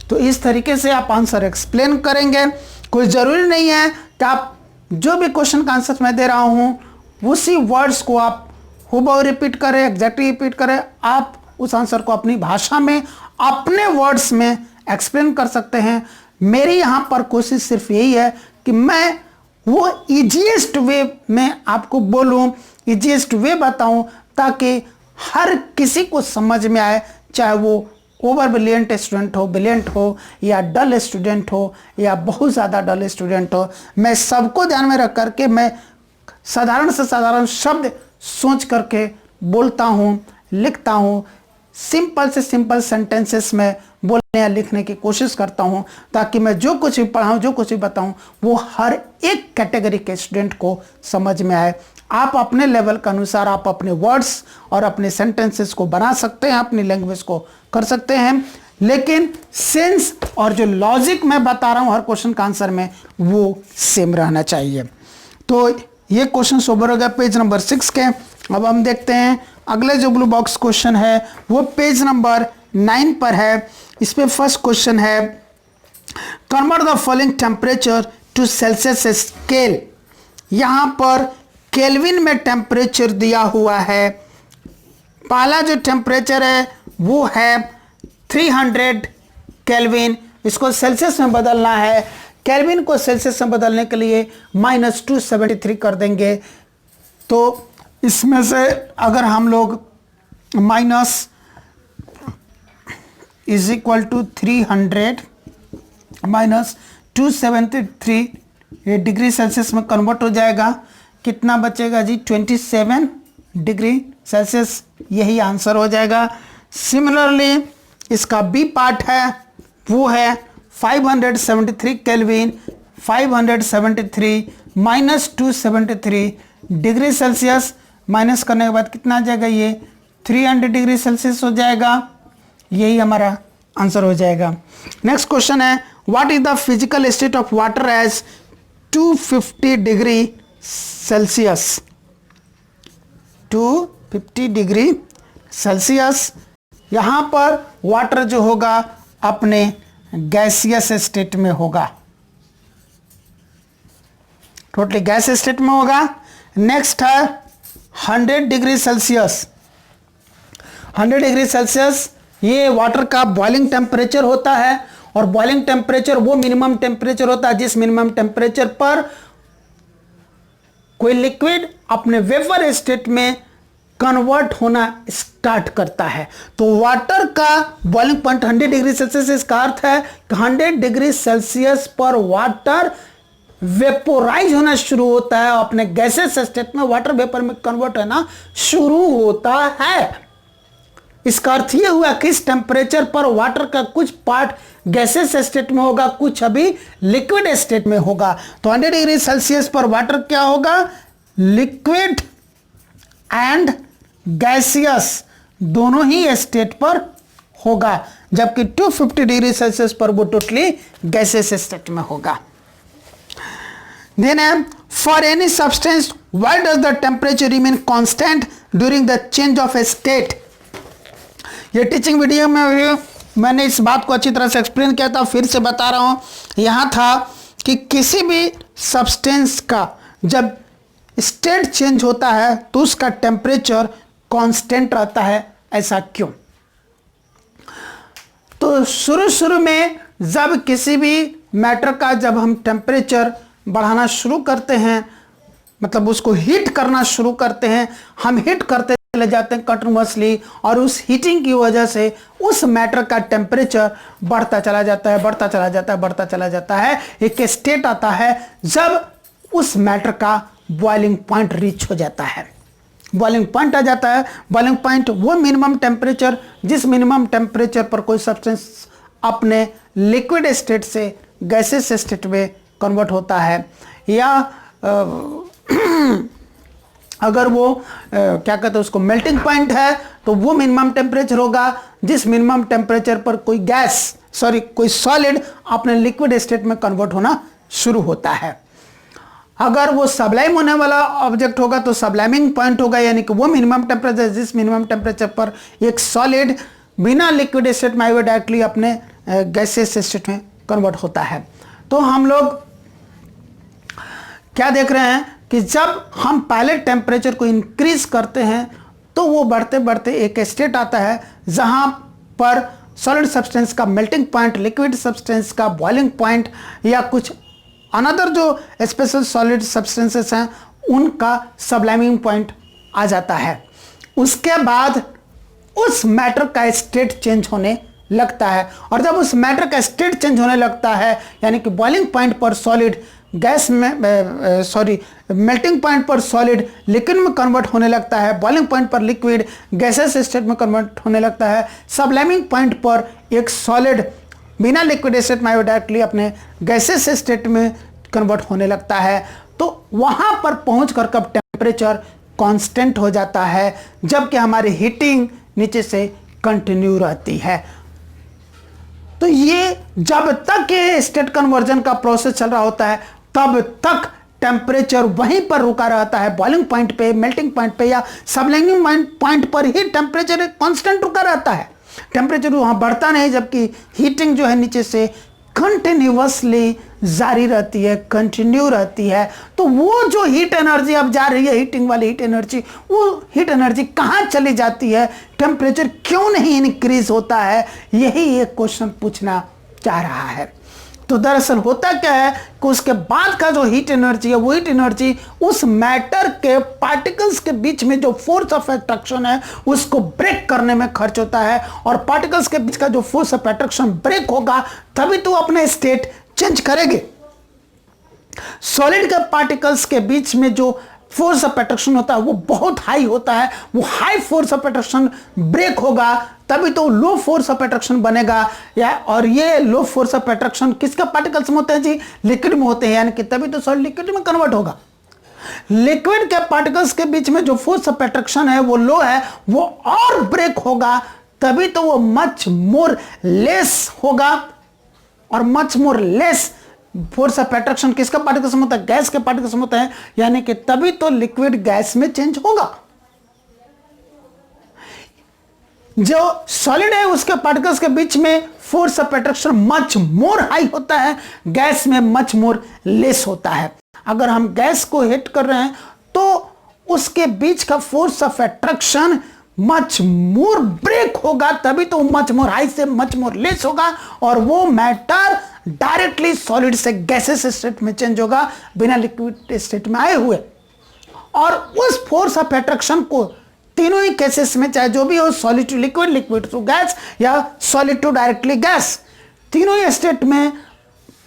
तो इस तरीके से आप answer explain करेंगे। कोई ज़रूरी नहीं है कि आप जो भी क्वेश्चन का आंसर मैं दे रहा हूँ उसी वर्ड्स को आप हूबहू रिपीट करें, एग्जैक्टली रिपीट करें। आप उस आंसर को अपनी भाषा में, अपने वर्ड्स में एक्सप्लेन कर सकते हैं। मेरी यहाँ पर कोशिश सिर्फ यही है कि मैं वो ईजीएस्ट वे में आपको बोलूँ, ईजीएस्ट वे बताऊँ, ताकि हर किसी को समझ में आए, चाहे वो ओवर ब्रिलियंट स्टूडेंट हो, ब्रिलियंट हो, या डल स्टूडेंट हो, या बहुत ज़्यादा डल स्टूडेंट हो। मैं सबको ध्यान में रख करके मैं साधारण से साधारण शब्द सोच करके बोलता हूँ, लिखता हूँ। सिंपल से सिंपल सेंटेंसेस में बोलने या लिखने की कोशिश करता हूँ, ताकि मैं जो कुछ भी पढ़ाऊँ, जो कुछ भी बताऊँ, वो हर एक कैटेगरी के स्टूडेंट को समझ में आए। आप अपने लेवल के अनुसार आप अपने वर्ड्स और अपने सेंटेंसेस को बना सकते हैं, अपनी लैंग्वेज को कर सकते हैं, लेकिन सेंस और जो लॉजिक मैं बता रहा हूँ हर क्वेश्चन का आंसर में, वो सेम रहना चाहिए। तो ये क्वेश्चन ओवर हो गया पेज नंबर 6 के। अब हम देखते हैं अगले जो ब्लू बॉक्स क्वेश्चन है वो पेज नंबर 9 पर है। इस पे फर्स्ट क्वेश्चन है, convert the following temperature to Celsius scale. यहाँ पर केल्विन में टेम्परेचर दिया हुआ है। पहला जो टेम्परेचर है वो है 300 केल्विन, इसको सेल्सियस में बदलना है। केल्विन को सेल्सियस में बदलने के लिए -273 कर देंगे। तो इसमें से अगर हम लोग minus is equal to 300 minus 273, ये डिग्री सेल्सियस में कन्वर्ट हो जाएगा। कितना बचेगा जी? 27 डिग्री सेल्सियस, यही आंसर हो जाएगा। सिमिलरली इसका बी पार्ट है वो है 573 kelvin, 573 minus 273 degree Celsius, minus करने के बाद कितना आ जाएगा? ये 300 डिग्री सेल्सियस हो जाएगा। यही हमारा आंसर हो जाएगा। नेक्स्ट क्वेश्चन है, what is the physical state of water as 250 degree Celsius? 250 degree Celsius, यहाँ पर वाटर जो होगा अपने गैसियस स्टेट में होगा, टोटली गैस स्टेट में होगा। नेक्स्ट है 100 डिग्री सेल्सियस। 100 डिग्री सेल्सियस ये वाटर का बॉइलिंग टेम्परेचर होता है, और बॉइलिंग टेम्परेचर वो मिनिमम टेम्परेचर होता है जिस मिनिमम टेम्परेचर पर कोई लिक्विड अपने वेपर स्टेट में कन्वर्ट होना स्टार्ट करता है। तो वाटर का बॉइलिंग पॉइंट 100 डिग्री सेल्सियस, इसका अर्थ है कि 100 डिग्री सेल्सियस पर वाटर वेपोराइज होना शुरू होता है, अपने गैसेस स्टेट में वाटर वेपर में कन्वर्ट होना शुरू होता है। इसका अर्थ यह हुआ कि इस टेम्परेचर पर वाटर का कुछ पार्ट गैसेस स्टेट में होगा, कुछ अभी लिक्विड स्टेट में होगा। तो 100 डिग्री सेल्सियस पर वाटर क्या होगा? लिक्विड एंड गैसियस दोनों ही स्टेट पर होगा, जबकि 250 डिग्री सेल्सियस पर वो टोटली गैसेस स्टेट में होगा। Then for any substance why does the temperature remain constant during the change of state? ये टीचिंग वीडियो में मैंने इस बात को अच्छी तरह से एक्सप्लेन किया था, फिर से बता रहा हूँ। यहाँ था कि किसी भी सब्सटेंस का जब स्टेट चेंज होता है तो उसका टेम्परेचर कांस्टेंट रहता है। ऐसा क्यों? तो शुरू में जब किसी भी मैटर का जब हम टेम्परेचर बढ़ाना शुरू करते हैं, मतलब उसको हीट करना शुरू करते हैं, हम हीट करते चले जाते हैं कंटिन्यूअसली, और उस हीटिंग की वजह से उस मैटर का टेम्परेचर बढ़ता चला जाता है, बढ़ता चला जाता है, बढ़ता चला जाता है। एक स्टेट आता है जब उस मैटर का बॉइलिंग पॉइंट रीच हो जाता है। बॉइलिंग पॉइंट आ जाता है। बॉइलिंग पॉइंट वो मिनिमम टेम्परेचर जिस मिनिमम टेम्परेचर पर कोई सब्सटेंस अपने लिक्विड स्टेट से गैसेस स्टेट में कन्वर्ट होता है, या अगर वो क्या कहते हैं उसको मेल्टिंग पॉइंट है तो वो मिनिमम टेम्परेचर होगा जिस मिनिमम टेम्परेचर पर कोई सॉलिड अपने लिक्विड स्टेट में कन्वर्ट होना शुरू होता है। अगर वो सबलाइम होने वाला ऑब्जेक्ट होगा तो सबलाइमिंग पॉइंट होगा, यानी कि वो मिनिमम टेम्परेचर जिस मिनिमम टेम्परेचर पर एक सॉलिड बिना लिक्विड स्टेट में डायरेक्टली अपने गैसेस स्टेट में कन्वर्ट होता है। तो हम लोग क्या देख रहे हैं कि जब हम पहले टेम्परेचर को इंक्रीज करते हैं तो वो बढ़ते बढ़ते एक स्टेट आता है जहां पर सॉलिड सब्सटेंस का मेल्टिंग पॉइंट, लिक्विड सब्सटेंस का बॉइलिंग पॉइंट या कुछ अनदर जो स्पेशल सॉलिड सब्सटेंसेस हैं उनका सबलाइमिंग पॉइंट आ जाता है। उसके बाद उस मैटर का स्टेट चेंज होने लगता है, और जब उस मैटर का स्टेट चेंज होने लगता है यानी कि बॉइलिंग पॉइंट पर सॉलिड गैस में मेल्टिंग पॉइंट पर सॉलिड लिक्विड में कन्वर्ट होने लगता है, बॉइलिंग पॉइंट पर लिक्विड गैसेस स्टेट में कन्वर्ट होने लगता है, सबलाइमिंग पॉइंट पर एक सॉलिड बिना लिक्विड स्टेट में डायरेक्टली अपने गैसेस स्टेट में कन्वर्ट होने लगता है। तो वहां पर पहुंचकर कब टेम्परेचर कांस्टेंट हो जाता है, जबकि हमारी हीटिंग नीचे से कंटिन्यू रहती है। तो ये जब तक ये स्टेट कन्वर्जन का प्रोसेस चल रहा होता है तब तक टेम्परेचर वहीं पर रुका रहता है, बॉइलिंग पॉइंट पे, मेल्टिंग पॉइंट पे या सबलाइमिंग पॉइंट पर ही टेम्परेचर कांस्टेंट रुका रहता है। टेम्परेचर वहां बढ़ता नहीं, जबकि हीटिंग जो है नीचे से कंटिन्यूअसली जारी रहती है, कंटिन्यू रहती है। तो वो जो हीट एनर्जी अब जा रही है, हीटिंग वाली हीट एनर्जी, वो हीट एनर्जी कहाँ चली जाती है, टेम्परेचर क्यों नहीं इंक्रीज होता है, यही एक क्वेश्चन पूछना चाह रहा है। तो दरअसल होता क्या है कि उसके बाद का जो हीट एनर्जी है वो हीट एनर्जी उस मैटर के पार्टिकल्स के बीच में जो फोर्स ऑफ अट्रैक्शन है उसको ब्रेक करने में खर्च होता है, और पार्टिकल्स के बीच का जो फोर्स ऑफ अट्रैक्शन ब्रेक होगा तभी तो अपने स्टेट चेंज करेंगे। सॉलिड के पार्टिकल्स के बीच में जो फोर्स ऑफ अट्रैक्शन होता है वो बहुत हाई होता है, वो high force of attraction break होगा तभी तो लो फोर्स ऑफ अट्रैक्शन बनेगा। और ये लो फोर्स ऑफ अट्रैक्शन किसके पार्टिकल्स में होते हैं जी? लिक्विड में होते हैं, यानी कि तभी तो सॉलिड लिक्विड में कन्वर्ट होगा। लिक्विड के पार्टिकल्स के बीच में जो फोर्स ऑफ अट्रैक्शन है वो लो है, वो और ब्रेक होगा तभी तो वो मच मोर लेस होगा, और much more less force of attraction किसका पार्टिकल्स में होता है? गैस के पार्टिकल्स में होता है, यानी कि तभी तो लिक्विड गैस में चेंज होगा। जो सॉलिड है उसके पार्टिकल्स के बीच में force of attraction much more high होता है, गैस में मच मोर लेस होता है। अगर हम गैस को हीट कर रहे हैं तो उसके बीच का force of attraction much more break होगा तभी तो मच मोर हाई से मच मोर लेस होगा, और वो मैटर डायरेक्टली सॉलिड से गैसेस स्टेट में चेंज होगा बिना लिक्विड स्टेट में आए हुए। और उस फोर्स ऑफ अट्रैक्शन को तीनों ही केसेस में, चाहे जो भी हो, solid to liquid, liquid to gas या सॉलिड टू डायरेक्टली गैस, तीनों ही स्टेट में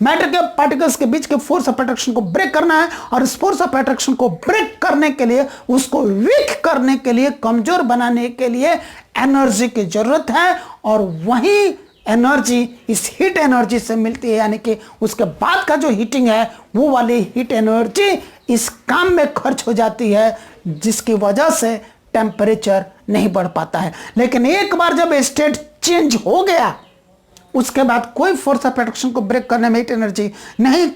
मैटर के पार्टिकल्स के बीच के फोर्स ऑफ अट्रैक्शन को ब्रेक करना है, और इस फोर्स ऑफ अट्रैक्शन को ब्रेक करने के लिए, उसको वीक करने के लिए, कमजोर बनाने के लिए एनर्जी की जरूरत है, और वही एनर्जी इस हीट एनर्जी से मिलती है, यानी कि उसके बाद का जो हीटिंग है वो वाली हीट एनर्जी इस काम में खर्च हो जाती है, जिसकी वजह से टेम्परेचर नहीं बढ़ पाता है। लेकिन एक बार जब स्टेट चेंज हो गया उसके बाद कोई फोर्स ऑफ अट्रैक्शन को ब्रेक करने में हीट एनर्जी नहीं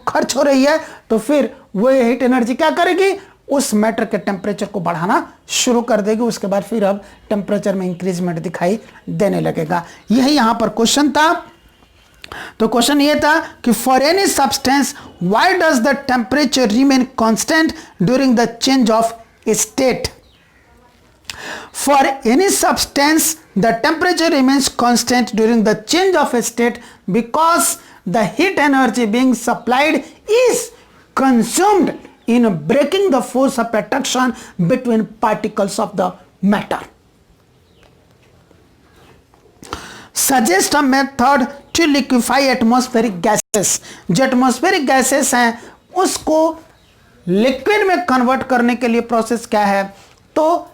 खर्च हो रही है, तो फिर वो हीट एनर्जी क्या करेगी? उस मैटर के टेम्परेचर को बढ़ाना शुरू कर देगी। उसके बाद फिर अब टेम्परेचर में इंक्रीजमेंट दिखाई देने लगेगा। यही यहां पर क्वेश्चन था। तो क्वेश्चन ये था कि for any substance why does the temperature remain constant during the change of state? For any substance, the temperature remains constant during the change of state because the heat energy being supplied is consumed in breaking the force of attraction between particles of the matter. Suggest a method to liquefy atmospheric gases. जो atmospheric gases हैं उसको liquid में convert करने के लिए process क्या है? तो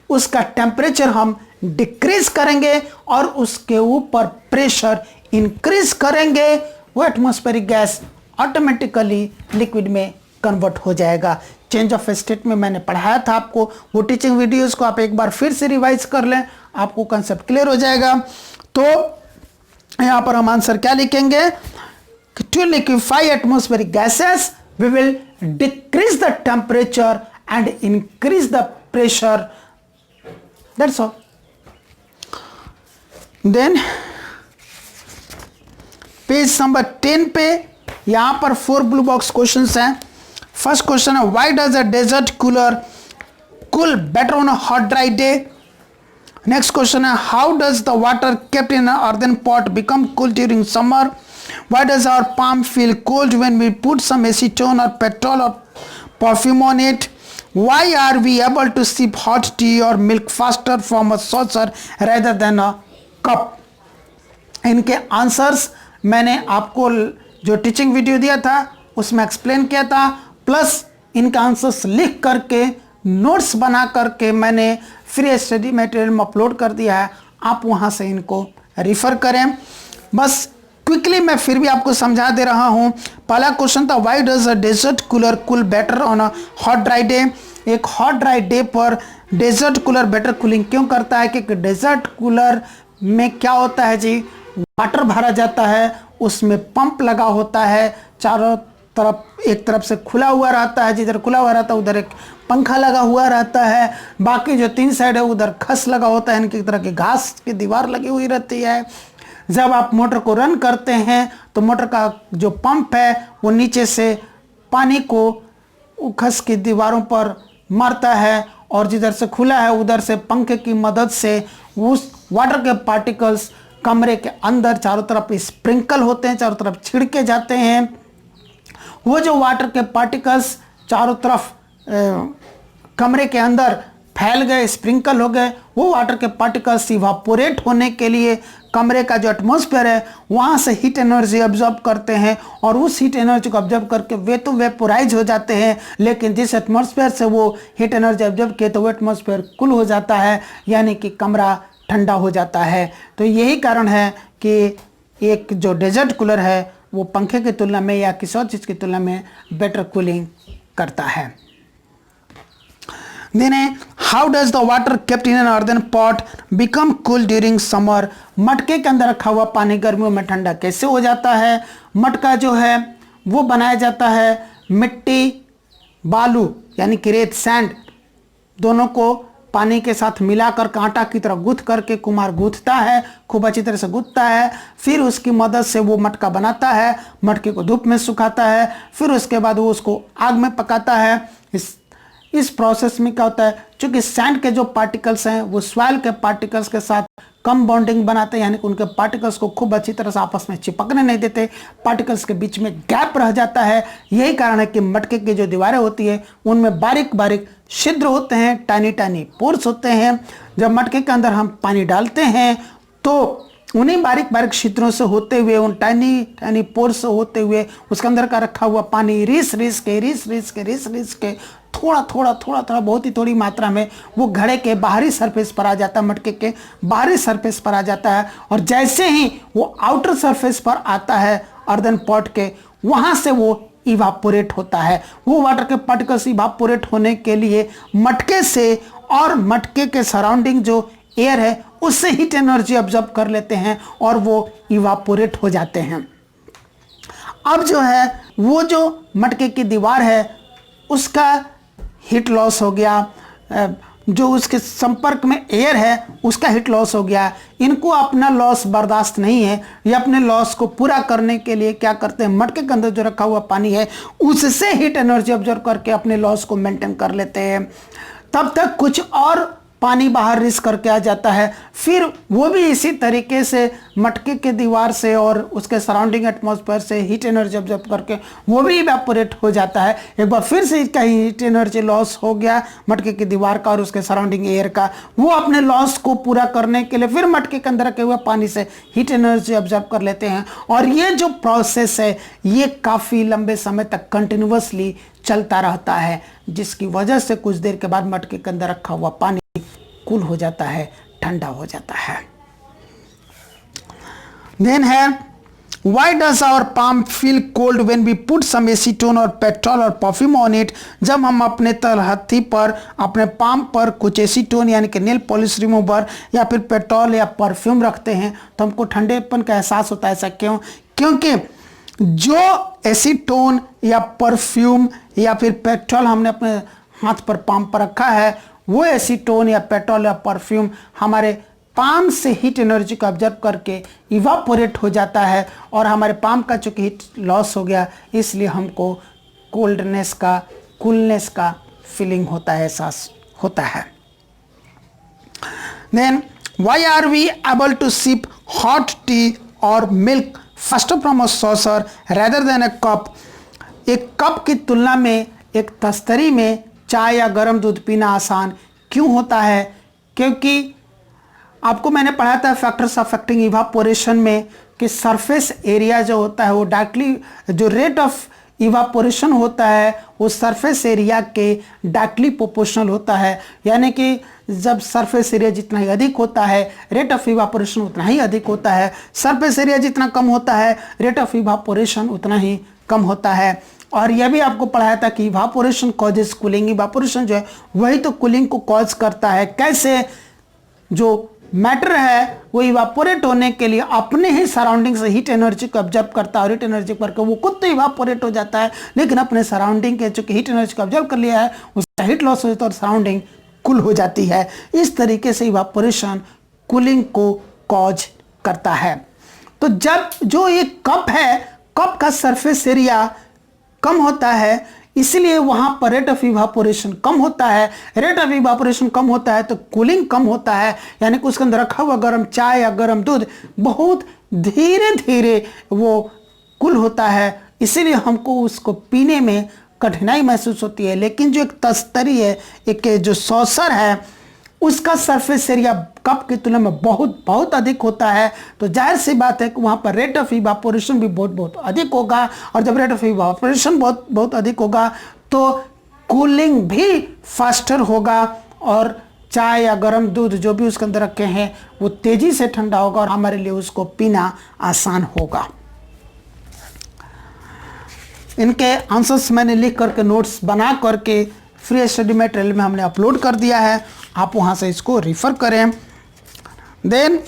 उसका टेम्परेचर हम डिक्रीज करेंगे और उसके ऊपर प्रेशर इंक्रीज करेंगे, वो एटमॉस्फेरिक गैस ऑटोमेटिकली लिक्विड में कन्वर्ट हो जाएगा। चेंज ऑफ स्टेट में मैंने पढ़ाया था आपको, वो टीचिंग वीडियोस को आप एक बार फिर से रिवाइज कर लें, आपको कंसेप्ट क्लियर हो जाएगा। तो यहाँ पर हम आंसर क्या लिखेंगे, to liquefy atmospheric gases we will decrease the temperature and increase the pressure, that's all. Then page number 10 पे यहां पर 4 ब्लू बॉक्स क्वेश्चंस हैं। फर्स्ट क्वेश्चन है, why does a desert cooler cool better on a hot dry day. Next question है, how does the water kept in a earthen pot become cool during summer. Why does our palm feel cold when we put some acetone or petrol or perfume on it. Why are we able to sip hot tea or milk faster from a saucer rather than a cup? इनके answers मैंने आपको जो teaching video दिया था उसमें explain किया था, plus इनका आंसर्स लिख करके नोट्स बना करके मैंने फ्री स्टडी मटेरियल में अपलोड कर दिया है, आप वहां से इनको रिफर करें। बस क्विकली मैं फिर भी आपको समझा दे रहा हूं। पहला क्वेश्चन था, why does a desert cooler cool better on a hot dry day. एक हॉट ड्राई डे पर डेजर्ट कूलर बेटर कूलिंग क्यों करता है, क्योंकि डेजर्ट कूलर में क्या होता है जी, वाटर भरा जाता है, उसमें पंप लगा होता है, चारों तरफ एक तरफ से खुला हुआ रहता है, जिधर खुला हुआ रहता है उधर एक पंखा लगा हुआ रहता है, बाकी जो 3 साइड है उधर खस लगा होता है, इनकी तरह की घास की दीवार लगी हुई रहती है। जब आप मोटर को रन करते हैं तो मोटर का जो पंप है वो नीचे से पानी को खस की दीवारों पर मारता है, और जिधर से खुला है उधर से पंखे की मदद से उस वाटर के पार्टिकल्स कमरे के अंदर चारों तरफ स्प्रिंकल होते हैं, चारों तरफ छिड़के जाते हैं। वो जो वाटर के पार्टिकल्स चारों तरफ कमरे के अंदर फैल गए, स्प्रिंकल हो गए, वो वाटर के पार्टिकल्स इवापोरेट होने के लिए कमरे का जो एटमॉस्फेयर है वहाँ से हीट एनर्जी ऑब्जर्व करते हैं, और उस हीट एनर्जी को ऑब्जर्व करके वे तो वेपोराइज हो जाते हैं, लेकिन जिस एटमॉस्फेयर से वो हीट एनर्जी ऑब्जर्व किए तो वो एटमॉस्फेयर कूल हो जाता है, यानी कि कमरा ठंडा हो जाता है। तो यही कारण है कि एक जो डेजर्ट कूलर है वो पंखे की तुलना में या किसी और चीज़ की तुलना में बेटर कूलिंग करता है। Then how does the water kept in an earthen pot become cool during summer? मटके के अंदर रखा हुआ पानी गर्मियों में ठंडा कैसे हो जाता है। मटका जो है वो बनाया जाता है मिट्टी बालू यानी कि रेत सैंड दोनों को पानी के साथ मिलाकर कांटा की तरह गूंथ करके कुम्हार गूंथता है, खूब अच्छी तरह से गूंथता है, फिर उसकी मदद से वो मटका बनाता है, मटके को धूप में सुखाता है, फिर उसके बाद वो उसको आग में पकाता है। इस प्रोसेस में क्या होता है, चूंकि सैंड के जो पार्टिकल्स हैं वो सॉइल के पार्टिकल्स के साथ कम बॉन्डिंग बनाते हैं, यानी कि उनके पार्टिकल्स को खूब अच्छी तरह से आपस में चिपकने नहीं देते, पार्टिकल्स के बीच में गैप रह जाता है। यही कारण है कि मटके की जो दीवारें होती है उनमें बारीक बारीक छिद्र होते हैं, टाइनी टाइनी पोर्स होते हैं। जब मटके के अंदर हम पानी डालते हैं तो उन्हीं बारीक बारीक छिद्रों से होते हुए, उन टाइनी टाइनी पोर्स से होते हुए उसके अंदर का रखा हुआ पानी रिस रिस के थोड़ा थोड़ा बहुत ही थोड़ी मात्रा में वो घड़े के बाहरी सरफेस पर आ जाता है, मटके के बाहरी सरफेस पर आ जाता है, और जैसे ही वो आउटर सरफेस पर आता है अर्दन पॉट के, वहां से वो इवापोरेट होता है। वो वाटर के पार्टिकल्स इवापोरेट होने के लिए मटके से और मटके के सराउंडिंग जो एयर है उससे हीट एनर्जी ऑब्जर्व कर लेते हैं और वो इवापोरेट हो जाते हैं। अब जो है वो जो मटके की दीवार है उसका हीट लॉस हो गया, जो उसके संपर्क में एयर है उसका हीट लॉस हो गया। इनको अपना लॉस बर्दाश्त नहीं है, ये अपने लॉस को पूरा करने के लिए क्या करते हैं, मटके के अंदर जो रखा हुआ पानी है उससे हीट एनर्जी ऑब्जर्व करके अपने लॉस को मेंटेन कर लेते हैं। तब तक कुछ और पानी बाहर रिस करके आ जाता है, फिर वो भी इसी तरीके से मटके के दीवार से और उसके सराउंडिंग एटमॉस्फेयर से हीट एनर्जी ऑब्जर्व करके वो भी इवेपोरेट हो जाता है। एक बार फिर से इसका हीट एनर्जी लॉस हो गया मटके की दीवार का और उसके सराउंडिंग एयर का, वो अपने लॉस को पूरा करने के लिए फिर मटके के अंदर रखे हुए पानी से हीट एनर्जी ऑब्जर्व कर लेते हैं। और ये जो प्रोसेस है ये काफ़ी लंबे समय तक कंटिन्यूअसली चलता रहता है, जिसकी वजह से कुछ देर के बाद मटके के अंदर रखा हुआ पानी कूल हो जाता है, ठंडा हो जाता है। देन है Why does our palm feel cold when we put some acetone और पेट्रोल और परफ्यूम on it? जब हम अपने तलहथी पर, अपने पाम पर कुछ एसीटोन यानी कि नेल पॉलिश रिमूवर या फिर पेट्रोल या परफ्यूम रखते हैं तो हमको ठंडेपन का एहसास होता है। ऐसा क्यों? क्योंकि जो एसीटोन या परफ्यूम या फिर पेट्रोल हमने अपने हाथ पर, पाम पर रखा है, वो एसीटोन या पेट्रोल या परफ्यूम हमारे पाम से हीट एनर्जी को ऑब्जर्व करके इवापोरेट हो जाता है और हमारे पाम का चूंकि हीट लॉस हो गया, इसलिए हमको कोल्डनेस का, कूलनेस का फीलिंग होता है, एहसास होता है। Then why are we able to sip hot tea और milk faster from a saucer rather than a cup? एक कप की तुलना में एक तस्तरी में चाय या गर्म दूध पीना आसान क्यों होता है? क्योंकि आपको मैंने पढ़ाया था फैक्टर्स अफेक्टिंग इवापोरेशन में कि सरफेस एरिया जो होता है वो डायरेक्टली, जो रेट ऑफ इवापोरेशन होता है वो सरफेस एरिया के डायरेक्टली प्रोपोर्शनल होता है। यानी कि जब सरफेस एरिया जितना ही अधिक होता है, रेट ऑफ इवापोरेशन उतना ही अधिक होता है। सरफेस एरिया जितना कम होता है, रेट ऑफ इवापोरेशन उतना ही कम होता है। और यह भी आपको पढ़ाया था कि इवापोरेशन कॉजेस कूलिंग। इवापोरेशन जो है वही तो कूलिंग को कॉज करता है। कैसे? जो मैटर है वो इवापोरेट होने के लिए अपने ही सराउंडिंग से हीट एनर्जी को ऑब्जर्व करता है और हीट एनर्जी करके वो खुद तो इवापोरेट हो जाता है, लेकिन अपने सराउंडिंग के चूंकि हीट एनर्जी को ऑब्जर्व कर लिया है, उसका हीट लॉस हो जाता है और सराउंडिंग कूल हो जाती है। इस तरीके से इवापोरेशन कूलिंग को कॉज करता है। तो जब जो एक कप है, कप का सरफेस एरिया कम होता है, इसलिए वहां पर रेट ऑफ इवापोरेशन कम होता है। रेट ऑफ इवापोरेशन कम होता है तो कूलिंग कम होता है, यानी कि उसके अंदर रखा हुआ गर्म चाय या गर्म दूध बहुत धीरे धीरे वो कूल होता है, इसीलिए हमको उसको पीने में कठिनाई महसूस होती है। लेकिन जो एक तस्तरी है, एक जो सॉसर है, उसका सरफेस एरिया कप की तुलना में बहुत बहुत अधिक होता है, तो जाहिर सी बात है कि वहाँ पर रेट ऑफ इवापोरेशन भी बहुत बहुत अधिक होगा। और जब रेट ऑफ इवापोरेशन बहुत बहुत अधिक होगा तो कूलिंग भी फास्टर होगा और चाय या गर्म दूध जो भी उसके अंदर रखे हैं वो तेजी से ठंडा होगा और हमारे लिए उसको पीना आसान होगा। इनके आंसर्स मैंने लिख करके, नोट्स बना करके फ्री स्टडी मटेरियल में हमने अपलोड कर दिया है, आप वहाँ से इसको रिफ़र करें। देन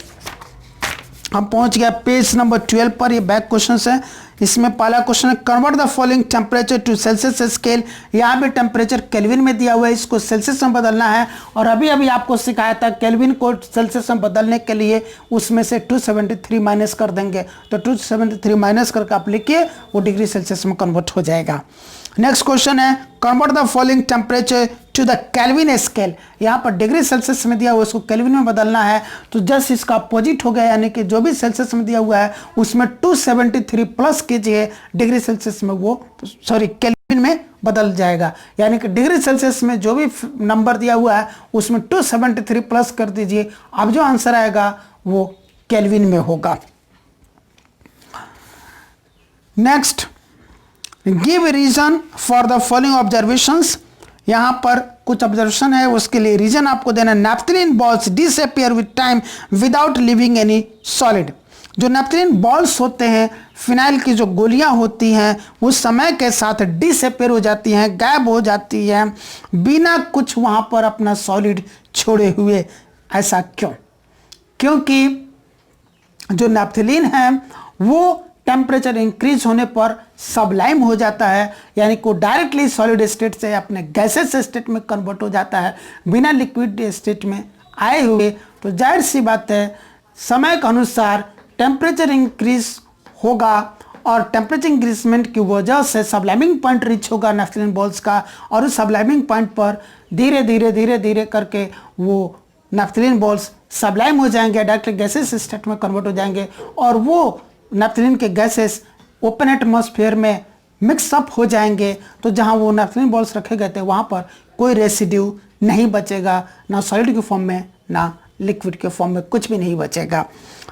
हम पहुँच गया पेज नंबर 12 पर। ये बैक क्वेश्चन है। इसमें पहला क्वेश्चन है convert the following temperature to Celsius scale. यहाँ भी टेम्परेचर केल्विन में दिया हुआ है, इसको सेल्सियस में बदलना है। और अभी अभी आपको सिखाया था केल्विन को सेल्सियस में बदलने के लिए उसमें से 273 माइनस कर देंगे, तो 273 माइनस करके आप लिखिए, वो डिग्री सेल्सियस में कन्वर्ट हो जाएगा। नेक्स्ट क्वेश्चन है convert the following temperature to the Kelvin scale. यहाँ पर डिग्री सेल्सियस में दिया हुआ है, उसको केल्विन में बदलना है, तो जस्ट इसका अपोजिट हो गया, यानी कि जो भी सेल्सियस में दिया हुआ है उसमें 273 प्लस कीजिए, डिग्री सेल्सियस में वो केल्विन में बदल जाएगा। यानी कि डिग्री सेल्सियस में जो भी नंबर दिया हुआ है उसमें 273 प्लस कर दीजिए, अब जो आंसर आएगा वो केल्विन में होगा। Next, give reason for the following observations. यहाँ पर कुछ ऑब्जर्वेशन है, उसके लिए रीजन आपको देना। Naphthalene balls disappear with time without leaving any solid. जो नैप्थलीन बॉल्स होते हैं, फिनाइल की जो गोलियां होती हैं, वो समय के साथ डिसअपियर हो जाती हैं, गायब हो जाती हैं, बिना कुछ वहाँ पर अपना सॉलिड छोड़े हुए। ऐसा क्यों? क्योंकि जो नैप्थलीन है वो टेम्परेचर इंक्रीज होने पर सबलाइम हो जाता है, यानी कि डायरेक्टली सॉलिड स्टेट से अपने गैसेस स्टेट में कन्वर्ट हो जाता है बिना लिक्विड स्टेट में आए हुए। तो जाहिर सी बात है समय के अनुसार टेम्परेचर इंक्रीज होगा और टेम्परेचर इंक्रीजमेंट की वजह से सबलाइमिंग पॉइंट रीच होगा नैप्थलीन बॉल्स का, और उस सबलाइमिंग पॉइंट पर धीरे धीरे धीरे धीरे करके वो नैप्थलीन बॉल्स सबलाइम हो जाएंगे, डायरेक्टली गैसेस स्टेट में कन्वर्ट हो जाएंगे, और वो नैप्थलीन के गैसेस ओपन एटमॉस्फेयर में मिक्सअप हो जाएंगे। तो जहां वो नैप्थलीन बॉल्स रखे गए थे वहां पर कोई रेसिड्यू नहीं बचेगा, ना सॉलिड के फॉर्म में ना लिक्विड के फॉर्म में, कुछ भी नहीं बचेगा।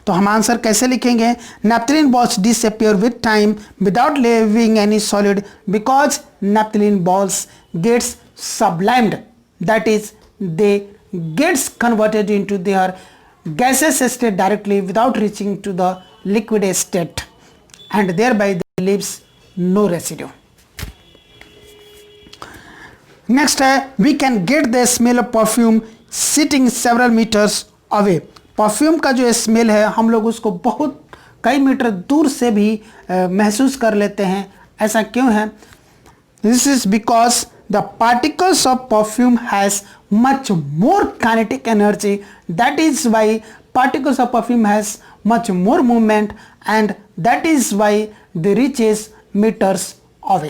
तो हम आंसर कैसे लिखेंगे? Naphthalene balls disappear with time without leaving any solid because naphthalene balls gets sublimed, that is they gets converted into their gaseous state directly without reaching to the liquid state. and thereby they leaves no residue. Next है we can get the smell of perfume sitting several meters away. Perfume का जो smell है हम लोग उसको बहुत कई metre दूर से भी महसूस कर लेते हैं। ऐसा क्यों है? This is because the particles of perfume has much more kinetic energy, that is why particles of perfume has much more movement and that is why they reaches meters away.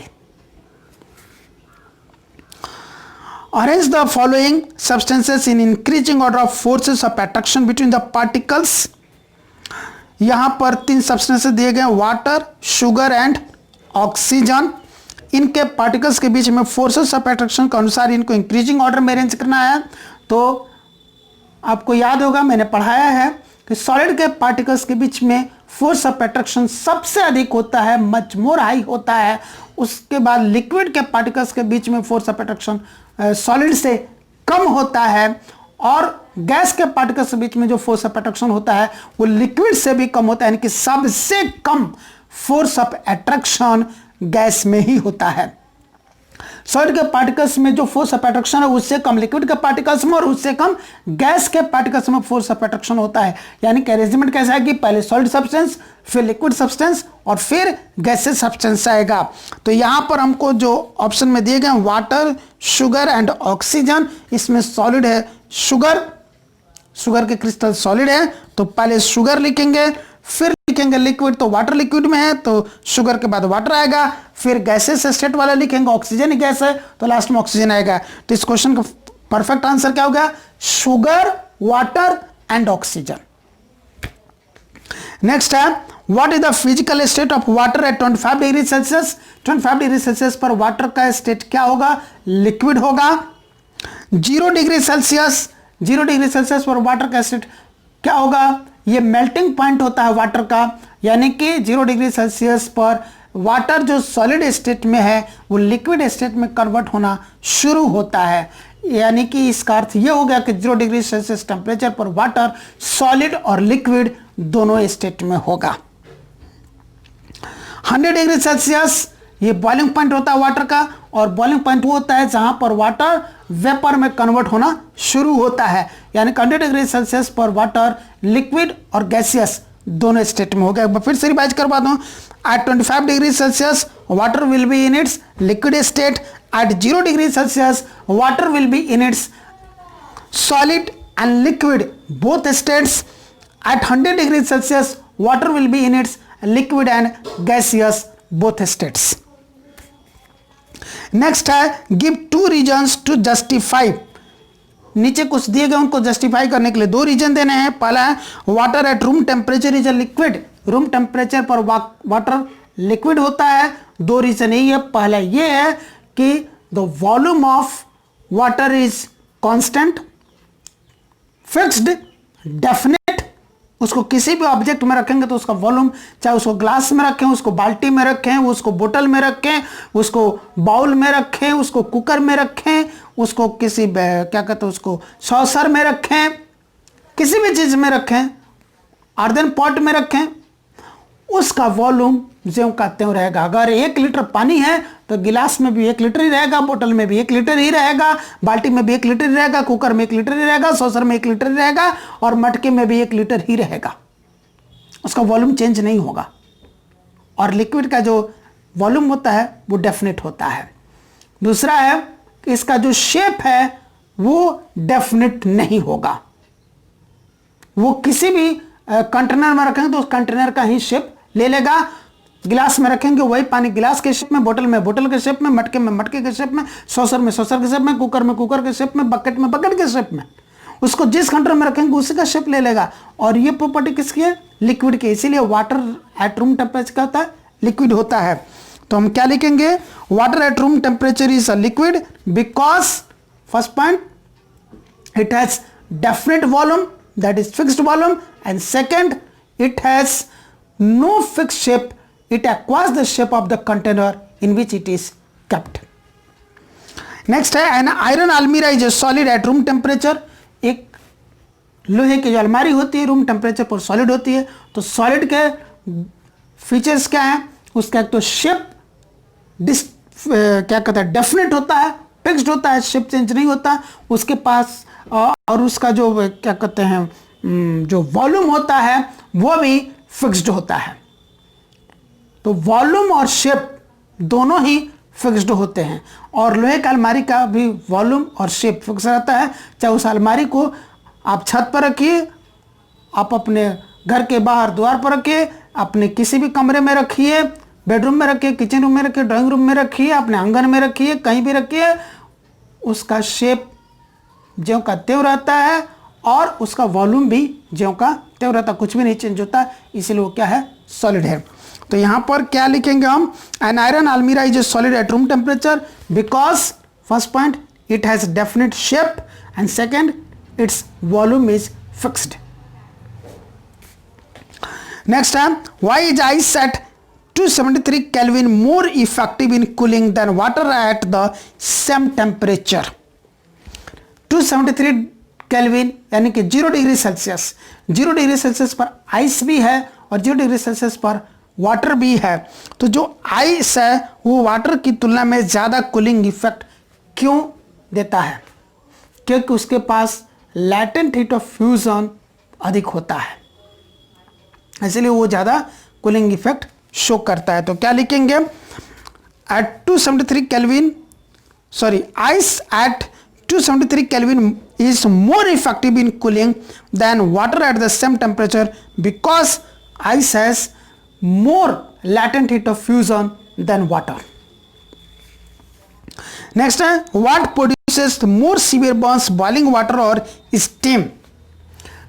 Arrange the following substances in increasing order of forces of attraction between the particles. यहाँ पर 3 substances दिए गए, water, sugar and oxygen. इनके particles के बीच में forces of attraction के अनुसार इनको इंक्रीजिंग ऑर्डर में अरेंज करना है। तो आपको याद होगा मैंने पढ़ाया है कि सॉलिड के पार्टिकल्स के बीच में फोर्स ऑफ अट्रैक्शन सबसे अधिक होता है, मच मोर हाई होता है। उसके बाद लिक्विड के पार्टिकल्स के बीच में फोर्स ऑफ अट्रैक्शन सॉलिड से कम होता है और गैस के पार्टिकल्स के बीच में जो फोर्स ऑफ अट्रैक्शन होता है वो लिक्विड से भी कम होता है, यानी कि सबसे कम फोर्स ऑफ अट्रैक्शन गैस में ही होता है। सॉलिड के पार्टिकल्स में जो फोर्स ऑफ अट्रैक्शन है उससे कम लिक्विड के पार्टिकल्स में और उससे कम गैस के पार्टिकल्स में फोर्स ऑफ अट्रैक्शन होता है। यानी कि अरेंजमेंट कैसा है कि पहले सॉलिड सब्सटेंस, फिर लिक्विड सब्सटेंस और फिर गैसेस सब्सटेंस आएगा। तो यहां पर हमको जो ऑप्शन में दिए गए वाटर, शुगर एंड ऑक्सीजन, इसमें सॉलिड है शुगर, शुगर के क्रिस्टल सॉलिड है तो पहले शुगर लिखेंगे, फिर लिखेंगे लिक्विड, तो वाटर लिक्विड में है तो शुगर के बाद वाटर आएगा, फिर गैसेस स्टेट वाला लिखेंगे, ऑक्सीजन गैस है तो लास्ट में ऑक्सीजन आएगा। तो इस क्वेश्चन का परफेक्ट आंसर क्या होगा? Sugar, water and oxygen. Next है what is the physical state of water at 25 degree Celsius. 25 degree Celsius पर वाटर का स्टेट क्या होगा? लिक्विड होगा। 0 डिग्री सेल्सियस, 0 डिग्री सेल्सियस पर वाटर का स्टेट क्या होगा? ये मेल्टिंग पॉइंट होता है वाटर का, यानी कि 0 डिग्री सेल्सियस पर वाटर जो सॉलिड स्टेट में है वो लिक्विड स्टेट में कन्वर्ट होना शुरू होता है। यानी कि इसका अर्थ ये हो गया कि 0 डिग्री सेल्सियस टेम्परेचर पर वाटर सॉलिड और लिक्विड दोनों स्टेट में होगा। 100 डिग्री सेल्सियस ये बॉइलिंग पॉइंट होता है वाटर का, और बॉइलिंग पॉइंट वो होता है जहां पर वाटर वेपर में कन्वर्ट होना शुरू होता है। यानी 100 डिग्री सेल्सियस पर वाटर लिक्विड और गैसियस दोनों स्टेट में हो गया। फिर से रिवाइज करवा दूं, at 25 degree Celsius water will be in its liquid state, at 0 degree Celsius water will be in its solid and liquid both states, at 100 degree Celsius water will be in its liquid and gaseous both states. Next है give 2 reasons to justify. नीचे कुछ दिए गए उनको justify करने के लिए 2 reason देने हैं। पहला है water at room temperature is a liquid, room temperature पर वाटर लिक्विड होता है। 2 रीजन यही है। पहला ये है कि the volume of water is constant, fixed, definite. उसको किसी भी ऑब्जेक्ट में रखेंगे तो उसका वॉल्यूम, चाहे उसको ग्लास में रखें, उसको बाल्टी में रखें, उसको बोतल में रखें, उसको बाउल में रखें, उसको कुकर में रखें, उसको किसी क्या कहते हैं उसको सॉसर में रखें, किसी भी चीज में रखें, अर्दन पॉट में रखें, उसका वॉल्यूम ज्यों का त्यों रहेगा। अगर 1 लीटर पानी है तो गिलास में भी 1 लीटर ही रहेगा, बोतल में भी 1 लीटर ही रहेगा, बाल्टी में भी 1 लीटर ही रहेगा, कुकर में 1 लीटर ही रहेगा, सॉसर में 1 लीटर ही रहेगा और मटके में भी 1 लीटर ही रहेगा। उसका वॉल्यूम चेंज नहीं होगा। और लिक्विड का जो वॉल्यूम होता है वो डेफिनेट होता है। दूसरा है कि इसका जो शेप है वो डेफिनेट नहीं होगा। वो किसी भी कंटेनर में रखेंगे तो उस कंटेनर का ही शेप ले लेगा। गिलास में रखेंगे वही पानी गिलास के शेप में, बोतल में बोतल के शेप में, मटके में मटके के शेप में, सॉसर में सॉसर के शेप में, कुकर में कुकर के शेप में, बकेट में बकेट के शेप में, उसको जिस कंटेनर में रखेंगे उसी का शेप ले लेगा। और ये प्रॉपर्टी किसकी है? लिक्विड की। इसीलिए वाटर एट रूम टेम्परेचर क्या होता है? लिक्विड होता है। तो हम क्या लिखेंगे? Water at room temperature is a liquid because first point it has definite volume, that is fixed volume, and second it has no fixed shape, it acquires the shape of the container in which it is kept. Next है an iron almirah is a solid at room temperature. एक लोहे की जो अलमारी होती है room temperature पर solid होती है। तो सॉलिड के फीचर्स क्या है उसका? एक तो शेप क्या कहते हैं, डेफिनेट होता है, फिक्स्ड होता है, शेप चेंज नहीं होता उसके पास, और उसका जो क्या कहते हैं जो वॉल्यूम होता है वो भी फिक्स्ड होता है। तो वॉल्यूम और शेप दोनों ही फिक्स्ड होते हैं, और लोहे का अलमारी का भी वॉल्यूम और शेप फिक्स रहता है। चाहे उस अलमारी को आप छत पर रखिए, आप अपने घर के बाहर द्वार पर रखिए, अपने किसी भी कमरे में रखिए, बेडरूम में रखिए, किचन रूम में रखिए, ड्राइंग रूम में रखिए, अपने आंगन में रखिए, कहीं भी रखिए, उसका शेप ज्यों का त्यों रहता है और उसका वॉल्यूम भी ज्यों का त्यों रहता है, कुछ भी नहीं चेंज होता, इसलिए वो क्या है, सॉलिड है। तो यहां पर क्या लिखेंगे हम? An iron almirah is a solid at room temperature because first point it has definite shape and second its volume is fixed. Next है why is ice at 273 Kelvin more effective in cooling than water at the same temperature? 273 Kelvin यानी कि 0 degree Celsius, 0 degree Celsius पर ice भी है और 0 degree Celsius पर water भी है। तो जो आइस है वो वाटर की तुलना में ज़्यादा कूलिंग इफेक्ट क्यों देता है? क्योंकि उसके पास लैटेंट हीट ऑफ फ्यूजन अधिक होता है, इसलिए वो ज़्यादा कूलिंग इफेक्ट शो करता है। तो क्या लिखेंगे? At 273 Kelvin, sorry, ice at 273 Kelvin is more effective in cooling than water at the same temperature because ice has more latent heat of fusion than water. Next है what produces more severe burns, boiling water or steam?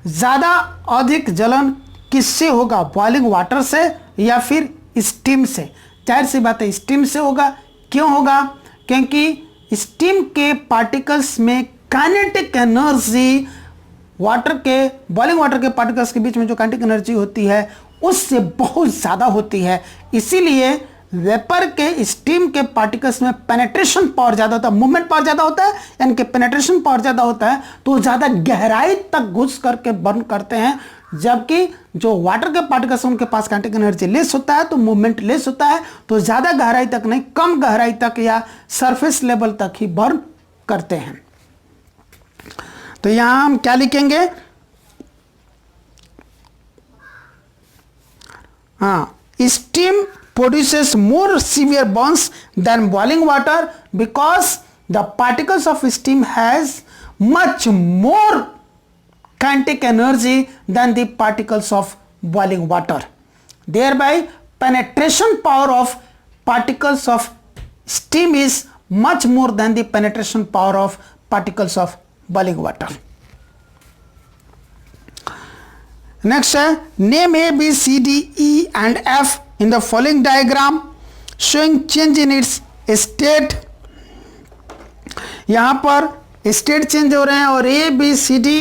ज़्यादा अधिक जलन किससे होगा? Boiling water से या फिर steam से? जाहिर सी बात है स्टीम से होगा। क्यों होगा? क्योंकि स्टीम के पार्टिकल्स में काइनेटिक एनर्जी वाटर के, बॉइलिंग वाटर के पार्टिकल्स के बीच में जो काइनेटिक एनर्जी होती है उससे बहुत ज़्यादा होती है, इसीलिए वेपर के, स्टीम के पार्टिकल्स में पेनेट्रेशन पावर ज़्यादा होता है, मूवमेंट पावर ज़्यादा होता है, यानी कि पेनेट्रेशन पावर ज़्यादा होता है, तो ज़्यादा गहराई तक घुस करके बर्न करते हैं। जबकि जो वाटर के पार्टिकल्स उनके पास काइनेटिक एनर्जी लेस होता है, तो मूवमेंट लेस होता है, तो ज़्यादा गहराई तक नहीं, कम गहराई तक या सरफेस लेवल तक ही बर्न करते हैं। तो यहां हम क्या लिखेंगे? हाँ, steam produces more severe burns than boiling water because the particles of steam has much more kinetic energy than the particles of boiling water. Thereby, penetration power of particles of steam is much more than the penetration power of particles of boiling water. Next है name A, B, C, D, E and F in the following diagram showing change in its state. यहाँ पर state change हो रहे हैं और A, B, C, D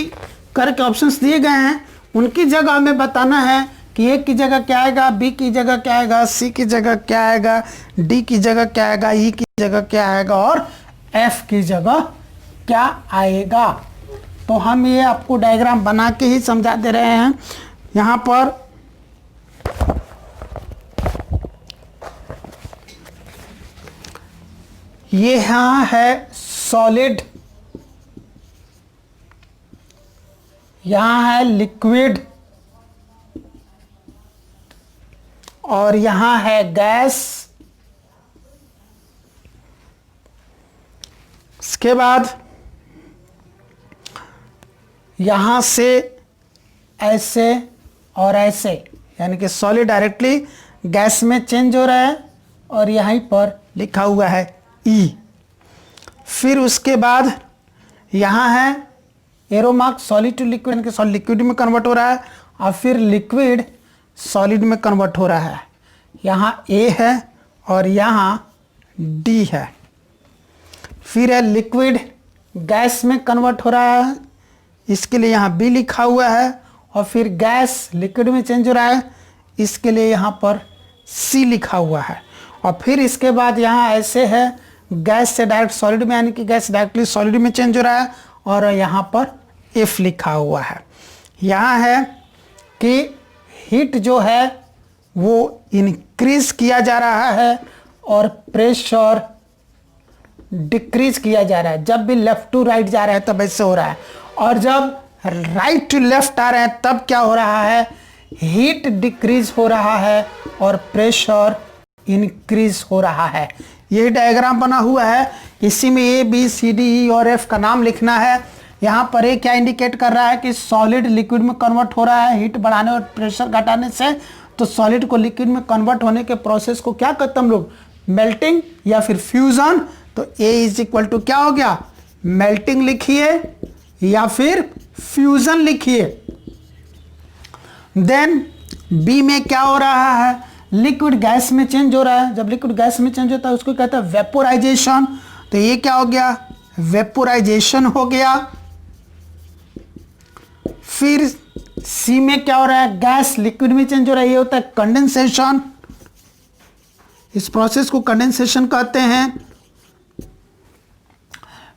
करके options दिए गए हैं, उनकी जगह हमें बताना है कि A की जगह क्या आएगा, B की जगह क्या आएगा, C की जगह क्या आएगा, D की जगह क्या आएगा, E की जगह क्या आएगा और F की जगह क्या आएगा। तो हम ये आपको डायग्राम बना के ही समझा दे रहे हैं। यहाँ पर ये यहाँ है सॉलिड, यहाँ है लिक्विड और यहाँ है गैस। इसके बाद यहाँ से ऐसे और ऐसे, यानी कि सॉलिड डायरेक्टली गैस में चेंज हो रहा है और यहीं पर लिखा हुआ है E। फिर उसके बाद यहाँ है arrow mark, solid to liquid, यानी कि सॉलिड लिक्विड में कन्वर्ट हो रहा है और फिर लिक्विड सॉलिड में कन्वर्ट हो रहा है। यहाँ A है और यहाँ D है। फिर है लिक्विड गैस में कन्वर्ट हो रहा है, इसके लिए यहाँ B लिखा हुआ है और फिर गैस लिक्विड में चेंज हो रहा है, इसके लिए यहाँ पर C लिखा हुआ है। और फिर इसके बाद यहाँ ऐसे है गैस से डायरेक्ट सॉलिड में, यानी कि गैस डायरेक्टली सॉलिड में चेंज हो रहा है और यहाँ पर F लिखा हुआ है। यहाँ है कि हीट जो है वो इंक्रीज किया जा रहा है और प्रेशर डिक्रीज किया जा रहा है। जब भी लेफ्ट टू राइट जा रहा है तब ऐसे हो रहा है, और जब राइट टू लेफ्ट आ रहे हैं तब क्या हो रहा है, हीट डिक्रीज हो रहा है और प्रेशर इंक्रीज हो रहा है। यही डायग्राम बना हुआ है, इसी में A B C D E और एफ का नाम लिखना है। यहाँ पर ए क्या इंडिकेट कर रहा है कि सॉलिड लिक्विड में कन्वर्ट हो रहा है हीट बढ़ाने और प्रेशर घटाने से। तो सॉलिड को लिक्विड में कन्वर्ट होने के प्रोसेस को क्या कहते हैं हम लोग, मेल्टिंग या फिर फ्यूजन। तो ए इज इक्वल टू क्या हो गया, मेल्टिंग लिखिए या फिर फ्यूजन लिखिए। देन बी में क्या हो रहा है, लिक्विड गैस में चेंज हो रहा है। जब लिक्विड गैस में चेंज होता है उसको कहते हैं वेपोराइजेशन। तो ये क्या हो गया, वेपोराइजेशन हो गया। फिर सी में क्या हो रहा है, गैस लिक्विड में चेंज हो रहा है, ये होता है कंडेंसेशन। इस प्रोसेस को कंडेंसेशन कहते हैं।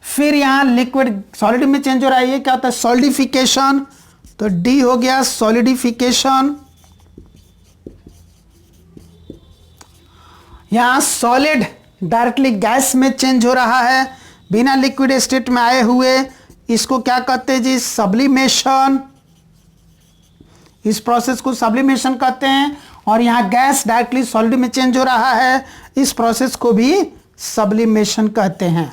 फिर यहां लिक्विड सॉलिड में चेंज हो रहा है, ये क्या होता है, सॉलिडिफिकेशन। तो डी हो गया सॉलिडिफिकेशन। यहां सॉलिड डायरेक्टली गैस में चेंज हो रहा है बिना लिक्विड स्टेट में आए हुए, इसको क्या कहते हैं जी, सब्लिमेशन। इस प्रोसेस को सब्लिमेशन कहते हैं। और यहां गैस डायरेक्टली सॉलिड में चेंज हो रहा है, इस प्रोसेस को भी सब्लिमेशन कहते हैं।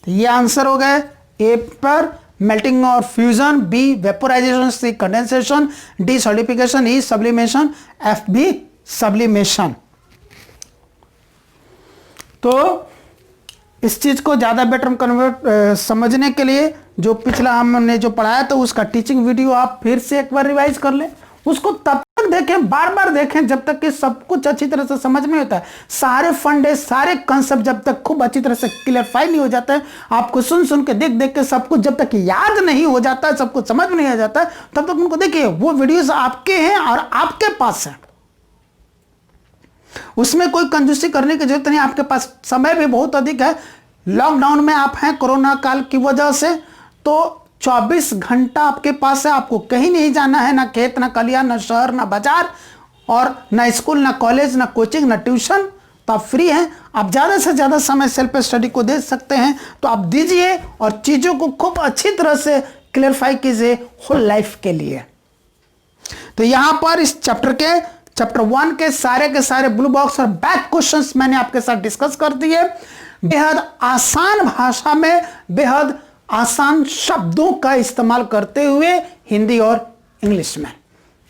तो ये आंसर हो गए ए पर मेल्टिंग और फ्यूजन, बी वेपोराइजेशन, सी कंडेंसेशन, डी सॉलिडिफिकेशन, ई सब्लिमेशन, एफ भी सब्लिमेशन। तो इस चीज को ज्यादा बेटर समझने के लिए जो पिछला हमने जो पढ़ाया तो उसका टीचिंग वीडियो आप फिर से एक बार रिवाइज कर लें, उसको तब तक देखें, बार बार देखें जब तक कि सब कुछ अच्छी तरह से समझ में होता है। सारे फंडे सारे कंसेप्ट जब तक खूब अच्छी तरह से क्लियरफाई नहीं हो जाता है, आपको सुन सुन के देख देख के सब कुछ जब तक याद नहीं हो जाता है, सब कुछ समझ में नहीं आ जाता है, तब तक उनको देखिए वो वीडियोस आपके हैं और आपके पास है, उसमें कोई कंजूसी करने की जरूरत नहीं। आपके पास समय भी बहुत अधिक है, लॉकडाउन में आप हैं कोरोना काल की वजह से, तो 24 घंटा आपके पास है, आपको कहीं नहीं जाना है, ना खेत ना कलिया ना शहर ना बाजार, और ना स्कूल ना कॉलेज ना कोचिंग ना ट्यूशन। तो आप फ्री हैं, आप ज़्यादा से ज़्यादा समय सेल्फ स्टडी को दे सकते हैं, तो आप दीजिए और चीज़ों को खूब अच्छी तरह से क्लियरफाई कीजिए होल लाइफ के लिए। तो यहाँ पर इस चैप्टर 1 के सारे ब्लू बॉक्स और बैक क्वेश्चंस मैंने आपके साथ डिस्कस कर दिए, बेहद आसान भाषा में बेहद आसान शब्दों का इस्तेमाल करते हुए हिंदी और इंग्लिश में।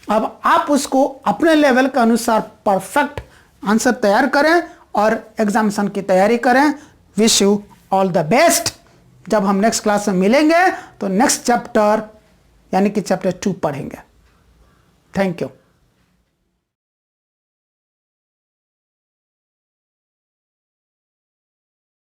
अब आप उसको अपने लेवल के अनुसार परफेक्ट आंसर तैयार करें और एग्जामिनेशन की तैयारी करें। Wish you all the best. जब हम नेक्स्ट क्लास में मिलेंगे तो नेक्स्ट चैप्टर यानी कि चैप्टर 2 पढ़ेंगे। Thank you.